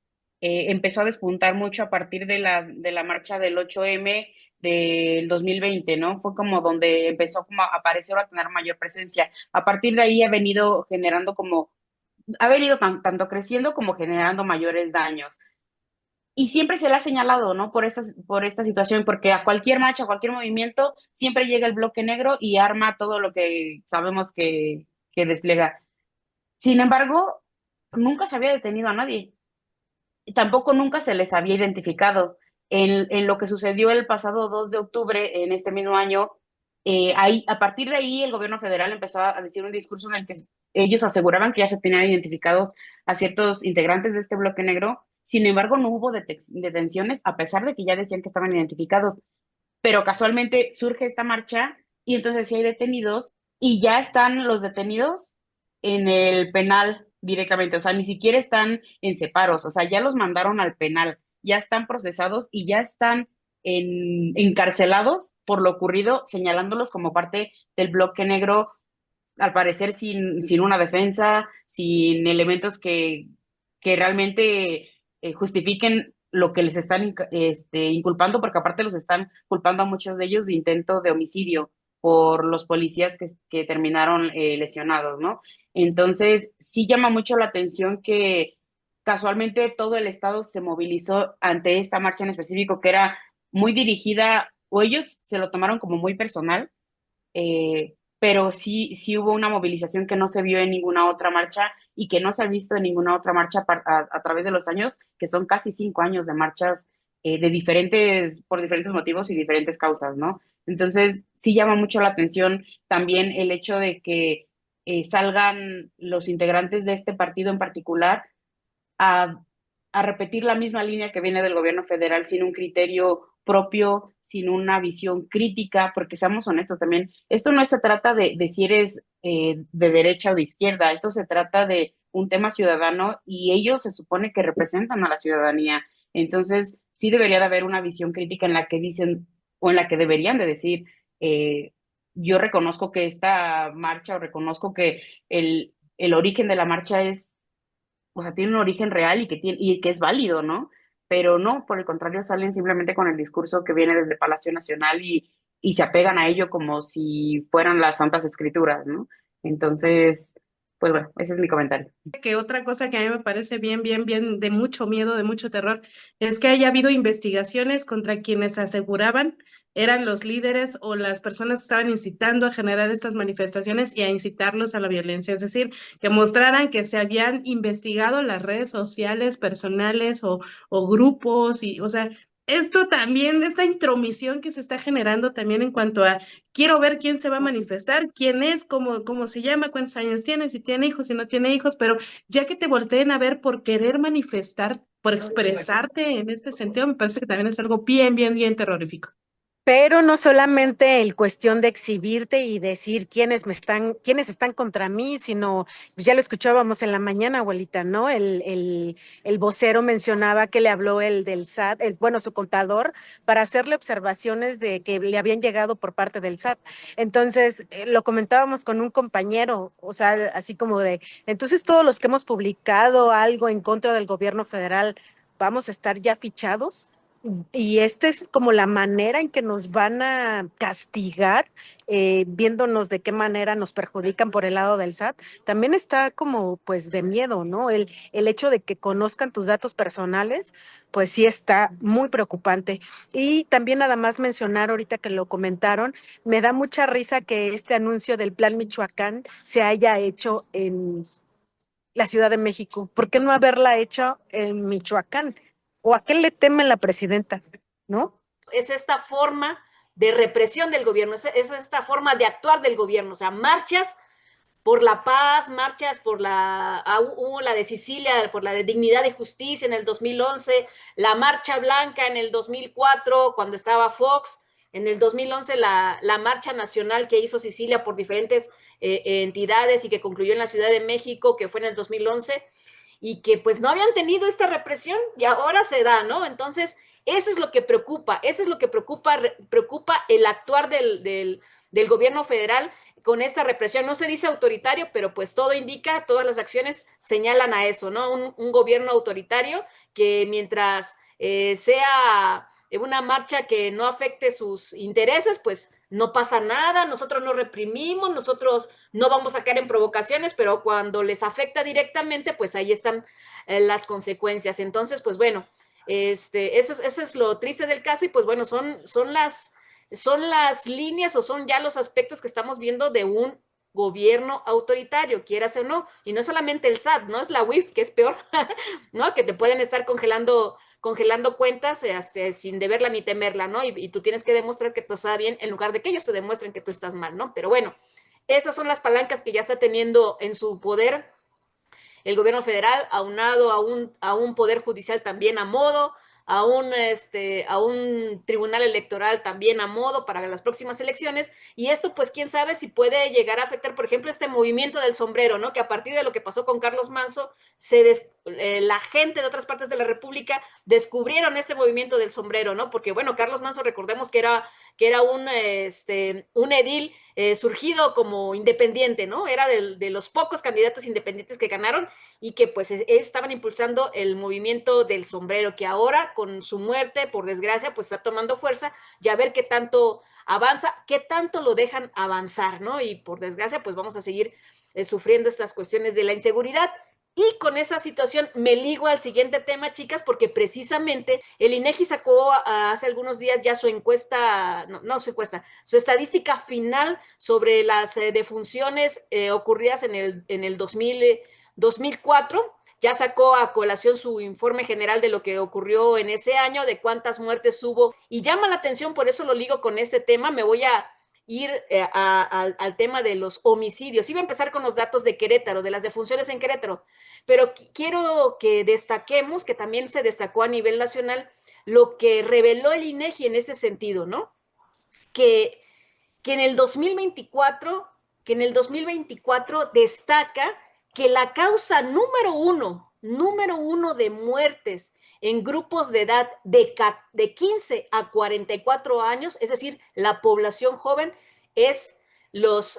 Speaker 4: empezó a despuntar mucho a partir de la marcha del 8M del 2020, ¿no? Fue como donde empezó como a aparecer o a tener mayor presencia. A partir de ahí ha venido tanto creciendo como generando mayores daños. Y siempre se le ha señalado, ¿no? Por esta situación, porque a cualquier marcha, a cualquier movimiento, siempre llega el bloque negro y arma todo lo que sabemos que despliega. Sin embargo, nunca se había detenido a nadie. Tampoco nunca se les había identificado. En lo que sucedió el pasado 2 de octubre, en este mismo año, a partir de ahí el gobierno federal empezó a decir un discurso en el que ellos aseguraban que ya se tenían identificados a ciertos integrantes de este bloque negro. Sin embargo, no hubo detenciones, a pesar de que ya decían que estaban identificados. Pero casualmente surge esta marcha y entonces sí hay detenidos y ya están los detenidos en el penal directamente, o sea, ni siquiera están en separos, o sea, ya los mandaron al penal, ya están procesados y ya están encarcelados por lo ocurrido, señalándolos como parte del bloque negro, al parecer sin una defensa, sin elementos que realmente justifiquen lo que les están inculpando, porque aparte los están culpando a muchos de ellos de intento de homicidio por los policías que terminaron lesionados, ¿no? Entonces, sí llama mucho la atención que casualmente todo el estado se movilizó ante esta marcha en específico, que era muy dirigida, o ellos se lo tomaron como muy personal, pero sí hubo una movilización que no se vio en ninguna otra marcha y que no se ha visto en ninguna otra marcha a través de los años, que son casi 5 años de marchas por diferentes motivos y diferentes causas, ¿no? Entonces, sí llama mucho la atención también el hecho de que salgan los integrantes de este partido en particular a, a repetir la misma línea que viene del gobierno federal sin un criterio propio, sin una visión crítica, porque seamos honestos también, esto no se trata de si eres de derecha o de izquierda, esto se trata de un tema ciudadano y ellos se supone que representan a la ciudadanía. Entonces, sí debería de haber una visión crítica en la que dicen o en la que deberían de decir, eh, yo reconozco que esta marcha o reconozco que el origen de la marcha es, o sea, tiene un origen real y que es válido, ¿no? Pero no, por el contrario, salen simplemente con el discurso que viene desde Palacio Nacional y se apegan a ello como si fueran las Santas Escrituras, ¿no? Entonces, pues bueno, ese es mi comentario.
Speaker 3: Que otra cosa que a mí me parece bien de mucho miedo, de mucho terror, es que haya habido investigaciones contra quienes aseguraban eran los líderes o las personas que estaban incitando a generar estas manifestaciones y a incitarlos a la violencia. Es decir, que mostraran que se habían investigado las redes sociales personales o grupos y, o sea, esto también, esta intromisión que se está generando también en cuanto a quiero ver quién se va a manifestar, quién es, cómo se llama, cuántos años tiene, si tiene hijos, si no tiene hijos, pero ya que te volteen a ver por querer manifestar, por expresarte en este sentido, me parece que también es algo bien terrorífico.
Speaker 2: Pero no solamente el cuestión de exhibirte y decir quiénes están contra mí, sino, pues ya lo escuchábamos en la mañana, abuelita, ¿no? El vocero mencionaba que le habló el del SAT, bueno, su contador, para hacerle observaciones de que le habían llegado por parte del SAT. Entonces, lo comentábamos con un compañero, o sea, así como de, entonces todos los que hemos publicado algo en contra del gobierno federal, ¿vamos a estar ya fichados? Y esta es como la manera en que nos van a castigar, viéndonos de qué manera nos perjudican por el lado del SAT. También está como pues de miedo, ¿no? El hecho de que conozcan tus datos personales, pues sí está muy preocupante. Y también nada más mencionar ahorita que lo comentaron, me da mucha risa que este anuncio del Plan Michoacán se haya hecho en la Ciudad de México. ¿Por qué no haberla hecho en Michoacán? ¿O a qué le teme la presidenta? ¿No?
Speaker 1: Es esta forma de represión del gobierno, es esta forma de actuar del gobierno, o sea, marchas por la paz, marchas por hubo la de Sicilia, por la de dignidad y justicia en el 2011, la marcha blanca en el 2004, cuando estaba Fox, en el 2011 la marcha nacional que hizo Sicilia por diferentes entidades y que concluyó en la Ciudad de México, que fue en el 2011, y que pues no habían tenido esta represión y ahora se da, ¿no? Entonces, eso es lo que preocupa, eso es lo que preocupa el actuar del gobierno federal con esta represión. No se dice autoritario, pero pues todo indica, todas las acciones señalan a eso, ¿no? Un gobierno autoritario que mientras sea una marcha que no afecte sus intereses, pues no pasa nada, nosotros no reprimimos, nosotros no vamos a caer en provocaciones, pero cuando les afecta directamente, pues ahí están las consecuencias. Entonces, pues bueno, eso es lo triste del caso y pues bueno, son las líneas o son ya los aspectos que estamos viendo de un gobierno autoritario, quieras o no, y no solamente el SAT, no es la UIF, que es peor, ¿no? Que te pueden estar congelando cuentas sin deberla ni temerla, ¿no? Y tú tienes que demostrar que todo está bien en lugar de que ellos te demuestren que tú estás mal, ¿no? Pero bueno, esas son las palancas que ya está teniendo en su poder el gobierno federal, aunado a un poder judicial también a modo, a un tribunal electoral también a modo para las próximas elecciones, y esto pues quién sabe si puede llegar a afectar, por ejemplo, este movimiento del sombrero, ¿no? Que a partir de lo que pasó con Carlos Manso, la gente de otras partes de la República descubrieron este movimiento del sombrero, ¿no? Porque bueno, Carlos Manso, recordemos que era un edil surgido como independiente, ¿no? Era de los pocos candidatos independientes que ganaron y que pues ellos estaban impulsando el movimiento del sombrero, que ahora con su muerte, por desgracia, pues está tomando fuerza y a ver qué tanto avanza, qué tanto lo dejan avanzar, ¿no? Y por desgracia, pues vamos a seguir sufriendo estas cuestiones de la inseguridad. Y con esa situación me ligo al siguiente tema, chicas, porque precisamente el INEGI sacó hace algunos días ya su encuesta, su estadística final sobre las defunciones ocurridas en el 2004. ya sacó a colación su informe general de lo que ocurrió en ese año, de cuántas muertes hubo, y llama la atención, por eso lo ligo con este tema, me voy a ir al tema de los homicidios. Iba a empezar con los datos de Querétaro, de las defunciones en Querétaro, pero quiero que destaquemos, que también se destacó a nivel nacional, lo que reveló el INEGI en ese sentido, ¿no? Que en el 2024, destaca que la causa número uno de muertes en grupos de edad de 15 a 44 años, es decir, la población joven, es los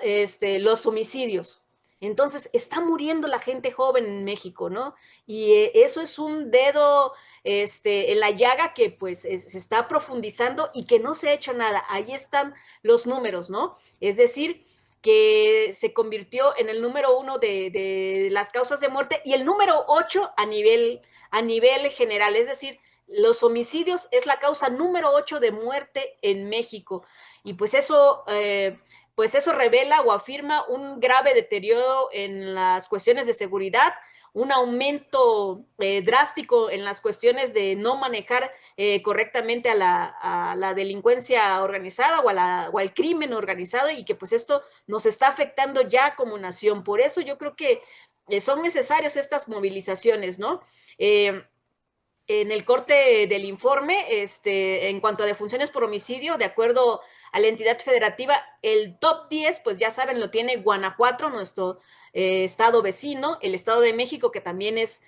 Speaker 1: homicidios. Entonces, está muriendo la gente joven en México, ¿no? Y eso es un dedo en la llaga que pues se está profundizando y que no se ha hecho nada. Ahí están los números, ¿no? Es decir, que se convirtió en el número 1 de las causas de muerte y el número 8 a nivel general, es decir, los homicidios es la causa número 8 de muerte en México. Y pues eso revela o afirma un grave deterioro en las cuestiones de seguridad, un aumento drástico en las cuestiones de no manejar correctamente a la delincuencia organizada o al crimen organizado, y que pues esto nos está afectando ya como nación. Por eso yo creo que son necesarias estas movilizaciones, ¿no? En el corte del informe, en cuanto a defunciones por homicidio, de acuerdo a la entidad federativa, el top 10, pues ya saben, lo tiene Guanajuato, nuestro estado vecino, el Estado de México, que también es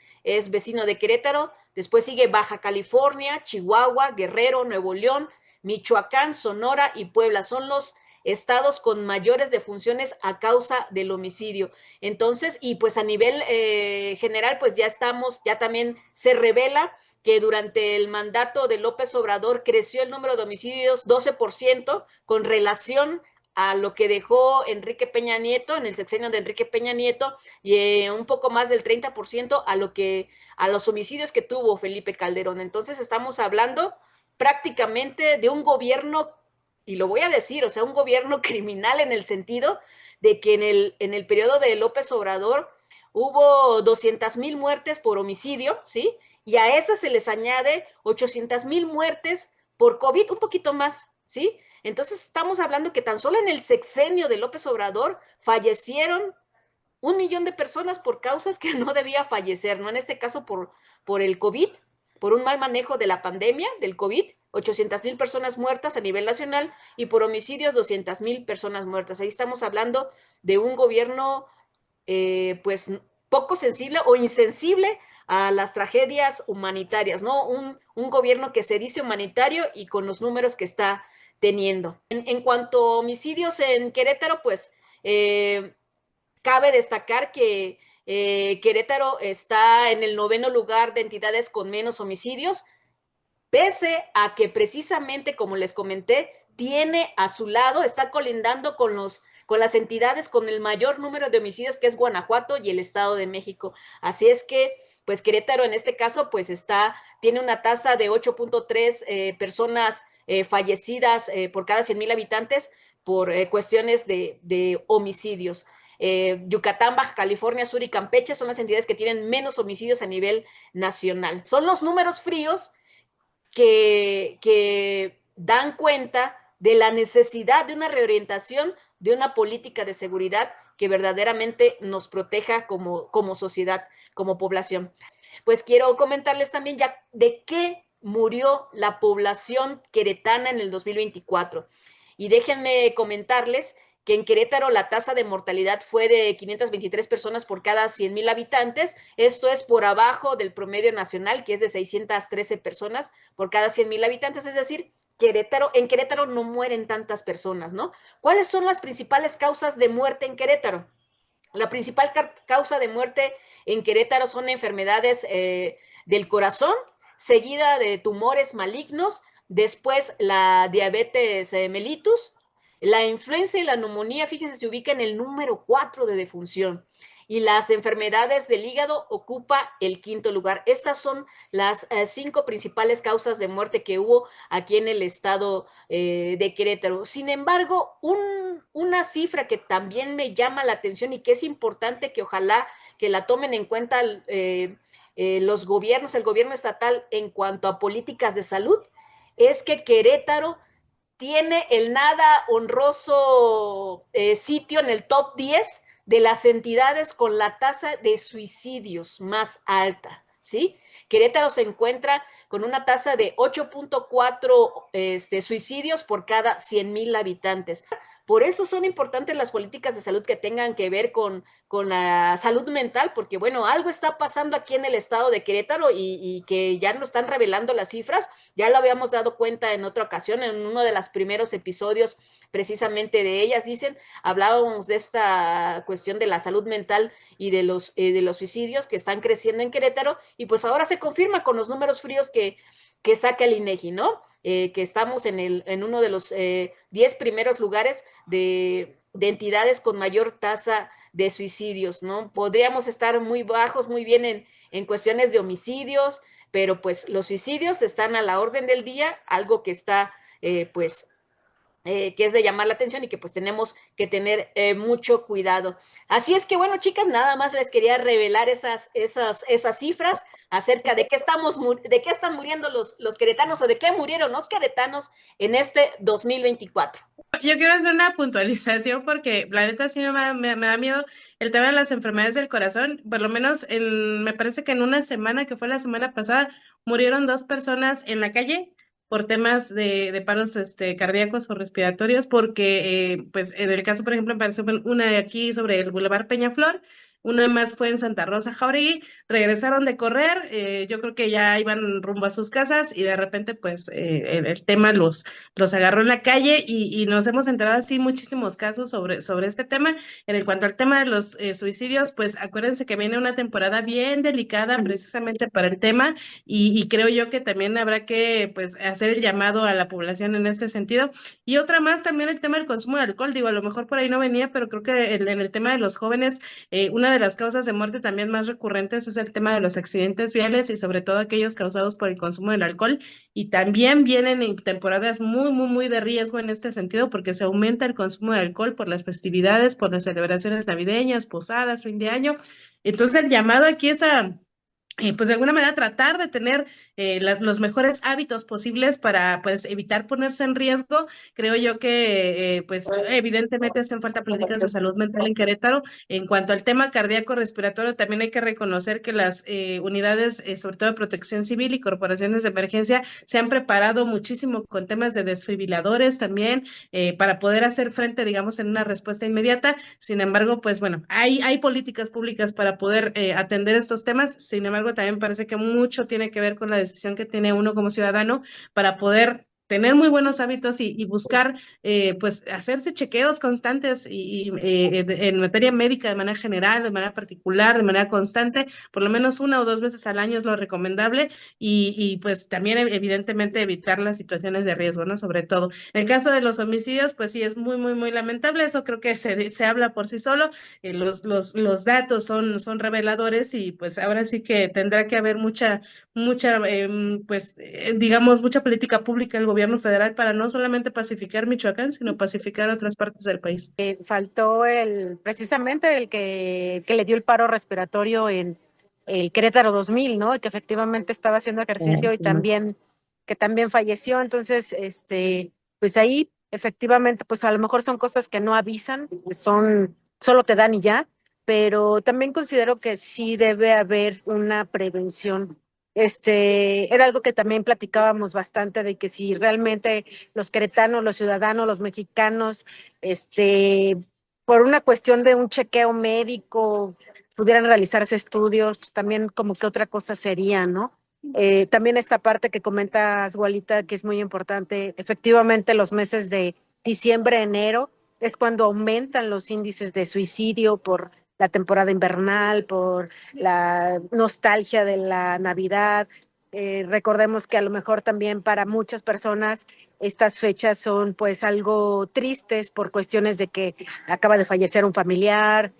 Speaker 1: vecino de Querétaro, después sigue Baja California, Chihuahua, Guerrero, Nuevo León, Michoacán, Sonora y Puebla. Son los estados con mayores defunciones a causa del homicidio. Entonces, y pues a nivel general, pues ya también se revela que durante el mandato de López Obrador creció el número de homicidios 12% con relación a lo que dejó Enrique Peña Nieto, en el sexenio de Enrique Peña Nieto, y un poco más del 30% a los homicidios que tuvo Felipe Calderón. Entonces estamos hablando prácticamente de un gobierno, y lo voy a decir, o sea, un gobierno criminal, en el sentido de que en el periodo de López Obrador hubo 200,000 muertes por homicidio, ¿sí? Y a esas se les añade 800,000 muertes por COVID, un poquito más, ¿sí? Entonces estamos hablando que tan solo en el sexenio de López Obrador fallecieron 1,000,000 de personas por causas que no debía fallecer, ¿no? En este caso por el COVID, por un mal manejo de la pandemia, del COVID, 800,000 personas muertas a nivel nacional, y por homicidios 200,000 personas muertas. Ahí estamos hablando de un gobierno pues poco sensible o insensible a las tragedias humanitarias, ¿no? Un gobierno que se dice humanitario y con los números que está teniendo. En cuanto a homicidios en Querétaro, pues cabe destacar que Querétaro está en el 9º lugar de entidades con menos homicidios, pese a que precisamente, como les comenté, tiene a su lado, está colindando con las entidades con el mayor número de homicidios, que es Guanajuato y el Estado de México. Así es que, pues Querétaro en este caso, pues tiene una tasa de 8.3 personas fallecidas por cada 100,000 habitantes por cuestiones de homicidios. Yucatán, Baja California Sur y Campeche son las entidades que tienen menos homicidios a nivel nacional. Son los números fríos que dan cuenta de la necesidad de una reorientación de una política de seguridad que verdaderamente nos proteja como sociedad, como población. Pues quiero comentarles también ya de qué murió la población queretana en el 2024. Y déjenme comentarles que en Querétaro la tasa de mortalidad fue de 523 personas por cada 100,000 habitantes. Esto es por abajo del promedio nacional, que es de 613 personas por cada 100,000 habitantes. Es decir, en Querétaro no mueren tantas personas, ¿no? ¿Cuáles son las principales causas de muerte en Querétaro? La principal causa de muerte en Querétaro son enfermedades del corazón, seguida de tumores malignos, después la diabetes mellitus, la influenza y la neumonía, fíjense, se ubica en el número 4 de defunción. y las enfermedades del hígado ocupa el quinto lugar. Estas son las 5 principales causas de muerte que hubo aquí en el estado de Querétaro. Sin embargo, una cifra que también me llama la atención y que es importante que ojalá que la tomen en cuenta los gobiernos, el gobierno estatal en cuanto a políticas de salud, es que Querétaro tiene el nada honroso sitio en el top 10 de las entidades con la tasa de suicidios más alta, ¿sí? Querétaro se encuentra con una tasa de 8.4 suicidios por cada 100,000 habitantes. Por eso son importantes las políticas de salud que tengan que ver con la salud mental, porque bueno, algo está pasando aquí en el estado de Querétaro y que ya nos están revelando las cifras. Ya lo habíamos dado cuenta en otra ocasión, en uno de los primeros episodios precisamente de ellas, hablábamos de esta cuestión de la salud mental y de los suicidios que están creciendo en Querétaro, y pues ahora se confirma con los números fríos que saca el INEGI, ¿no? Que estamos en uno de los 10 primeros lugares de entidades con mayor tasa de suicidios, ¿no? Podríamos estar muy bajos, muy bien en cuestiones de homicidios, pero pues los suicidios están a la orden del día, algo que está que es de llamar la atención y que pues tenemos que tener mucho cuidado. Así es que bueno, chicas, nada más les quería revelar esas cifras acerca de qué están muriendo los queretanos o de qué murieron los queretanos en este 2024.
Speaker 3: Yo quiero hacer una puntualización porque la neta sí me da miedo el tema de las enfermedades del corazón. Por lo menos me parece que en una semana, que fue la semana pasada, murieron 2 personas en la calle por temas de paros cardíacos o respiratorios, porque pues en el caso, por ejemplo, me parece una de aquí sobre el Boulevard Peñaflor, una más fue en Santa Rosa Jauregui, regresaron de correr, yo creo que ya iban rumbo a sus casas y de repente pues el tema los agarró en la calle y nos hemos enterado así muchísimos casos sobre este tema. En cuanto al tema de los suicidios, pues acuérdense que viene una temporada bien delicada precisamente para el tema y creo yo que también habrá que pues hacer el llamado a la población en este sentido. Y otra más también el tema del consumo de alcohol, digo, a lo mejor por ahí no venía, pero creo que en el tema de los jóvenes, una de las causas de muerte también más recurrentes es el tema de los accidentes viales y sobre todo aquellos causados por el consumo del alcohol, y también vienen en temporadas muy de riesgo en este sentido porque se aumenta el consumo de alcohol por las festividades, por las celebraciones navideñas, posadas, fin de año. Entonces el llamado aquí es pues de alguna manera tratar de tener los mejores hábitos posibles para pues evitar ponerse en riesgo. Creo yo que pues evidentemente hacen falta políticas de salud mental en Querétaro. En cuanto al tema cardíaco respiratorio, también hay que reconocer que las unidades, sobre todo de protección civil y corporaciones de emergencia, se han preparado muchísimo con temas de desfibriladores también para poder hacer frente, digamos, en una respuesta inmediata. Sin embargo, pues bueno, hay políticas públicas para poder atender estos temas. Sin embargo, también parece que mucho tiene que ver con la decisión que tiene uno como ciudadano para poder tener muy buenos hábitos y buscar, pues, hacerse chequeos constantes en materia médica de manera general, de manera particular, de manera constante, por lo menos 1 o 2 veces al año es lo recomendable y pues también evidentemente evitar las situaciones de riesgo, ¿no? Sobre todo. En el caso de los homicidios, pues sí, es muy lamentable, eso creo que se habla por sí solo, los datos son reveladores y pues ahora sí que tendrá que haber mucha digamos, mucha política pública del gobierno federal para no solamente pacificar Michoacán, sino pacificar otras partes del país.
Speaker 2: Faltó precisamente el que le dio el paro respiratorio en el Querétaro 2000, ¿no? Y que efectivamente estaba haciendo ejercicio y que también falleció. Entonces, pues ahí efectivamente, pues a lo mejor son cosas que no avisan, solo te dan y ya, pero también considero que sí debe haber una prevención. Era algo que también platicábamos bastante de que si realmente los queretanos, los ciudadanos, los mexicanos, por una cuestión de un chequeo médico, pudieran realizarse estudios, pues también como que otra cosa sería, ¿no? También esta parte que comentas, Walita, que es muy importante, efectivamente los meses de diciembre, enero, es cuando aumentan los índices de suicidio por la temporada invernal, por la nostalgia de la Navidad. Recordemos que a lo mejor también para muchas personas estas fechas son pues algo tristes por cuestiones de que acaba de fallecer un familiar,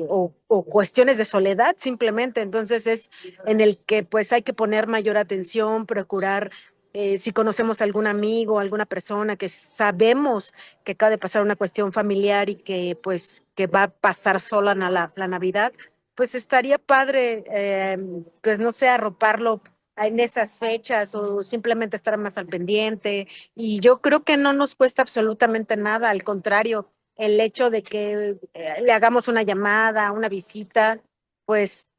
Speaker 2: o cuestiones de soledad simplemente. Entonces es en el que pues hay que poner mayor atención, procurar, si conocemos a algún amigo, alguna persona que sabemos que acaba de pasar una cuestión familiar y que pues que va a pasar sola la Navidad, pues estaría padre, pues no sé, arroparlo en esas fechas o simplemente estar más al pendiente. Y yo creo que no nos cuesta absolutamente nada, al contrario, el hecho de que le hagamos una llamada, una visita, pues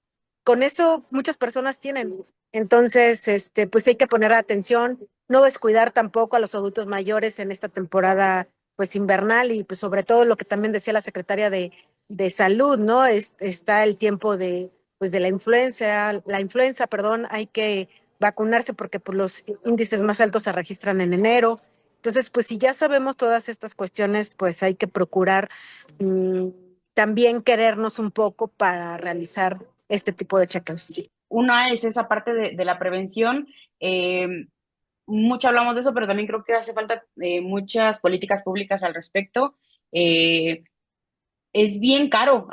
Speaker 2: con eso muchas personas tienen. Entonces, pues hay que poner atención, no descuidar tampoco a los adultos mayores en esta temporada pues invernal y pues sobre todo lo que también decía la secretaria de salud, ¿no? Está el tiempo de pues de la influenza, perdón, hay que vacunarse porque pues, los índices más altos se registran en enero. Entonces, pues si ya sabemos todas estas cuestiones, pues hay que procurar también querernos un poco para realizar este tipo de chequeos.
Speaker 4: Una es esa parte de la prevención. Mucho hablamos de eso, pero también creo que hace falta muchas políticas públicas al respecto. Es bien caro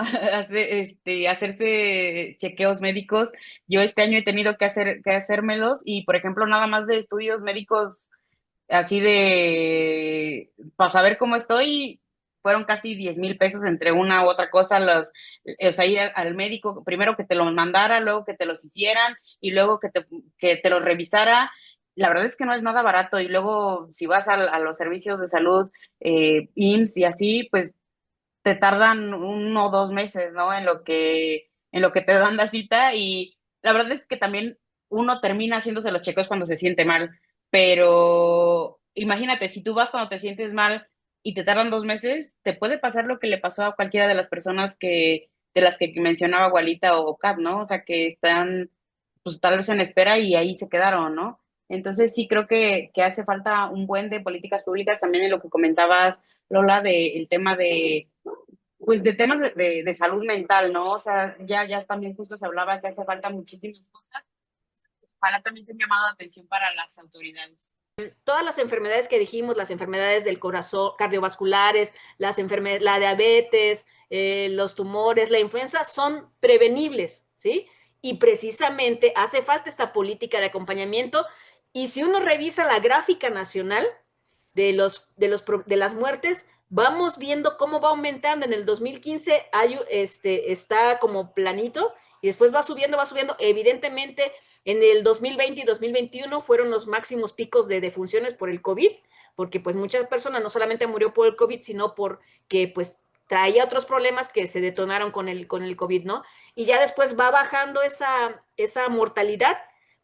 Speaker 4: hacerse chequeos médicos. Yo este año he tenido que hacérmelos y, por ejemplo, nada más de estudios médicos así para saber cómo estoy, fueron casi 10,000 pesos entre una u otra cosa, o sea, ir al médico, primero que te lo mandara, luego que te los hicieran y luego que te los revisara. La verdad es que no es nada barato y luego si vas a los servicios de salud, IMSS y así, pues te tardan 1 o 2 meses, ¿no? En lo que te dan la cita y la verdad es que también uno termina haciéndose los chequeos cuando se siente mal, pero imagínate, si tú vas cuando te sientes mal y te tardan 2 meses, te puede pasar lo que le pasó a cualquiera de las personas de las que mencionaba Gualita o Kat, ¿no? O sea, que están, pues tal vez en espera y ahí se quedaron, ¿no? Entonces sí creo que hace falta un buen de políticas públicas también en lo que comentabas, Lola, del tema pues de temas de salud mental, ¿no? O sea, ya también justo se hablaba que hace falta muchísimas cosas. Ojalá también se han llamado de atención para las autoridades.
Speaker 1: Todas las enfermedades que dijimos, las enfermedades del corazón, cardiovasculares, la diabetes, los tumores, la influenza, son prevenibles, ¿sí? Y precisamente hace falta esta política de acompañamiento. Y si uno revisa la gráfica nacional de las muertes, vamos viendo cómo va aumentando. En el 2015 está como planito y después va subiendo, va subiendo. Evidentemente, en el 2020 y 2021 fueron los máximos picos de defunciones por el COVID, porque pues muchas personas no solamente murió por el COVID, sino porque pues traía otros problemas que se detonaron con el COVID, ¿no? Y ya después va bajando esa mortalidad,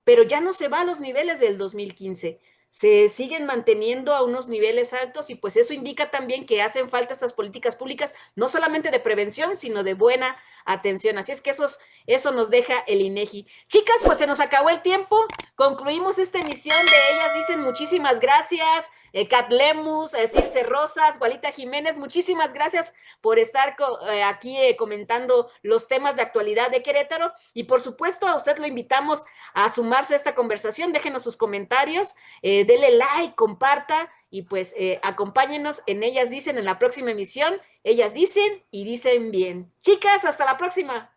Speaker 1: pero ya no se va a los niveles del 2015, se siguen manteniendo a unos niveles altos y pues eso indica también que hacen falta estas políticas públicas, no solamente de prevención, sino de buena atención. Así es que eso nos deja el INEGI. Chicas, pues se nos acabó el tiempo, concluimos esta emisión de Ellas Dicen. Muchísimas gracias, Kat Lemus, Circe Rosas, Gualita Jiménez, muchísimas gracias por estar aquí comentando los temas de actualidad de Querétaro y por supuesto a usted lo invitamos a sumarse a esta conversación, déjenos sus comentarios, dele like, comparta y pues acompáñenos en Ellas Dicen en la próxima emisión. Ellas dicen y dicen bien. Chicas, hasta la próxima.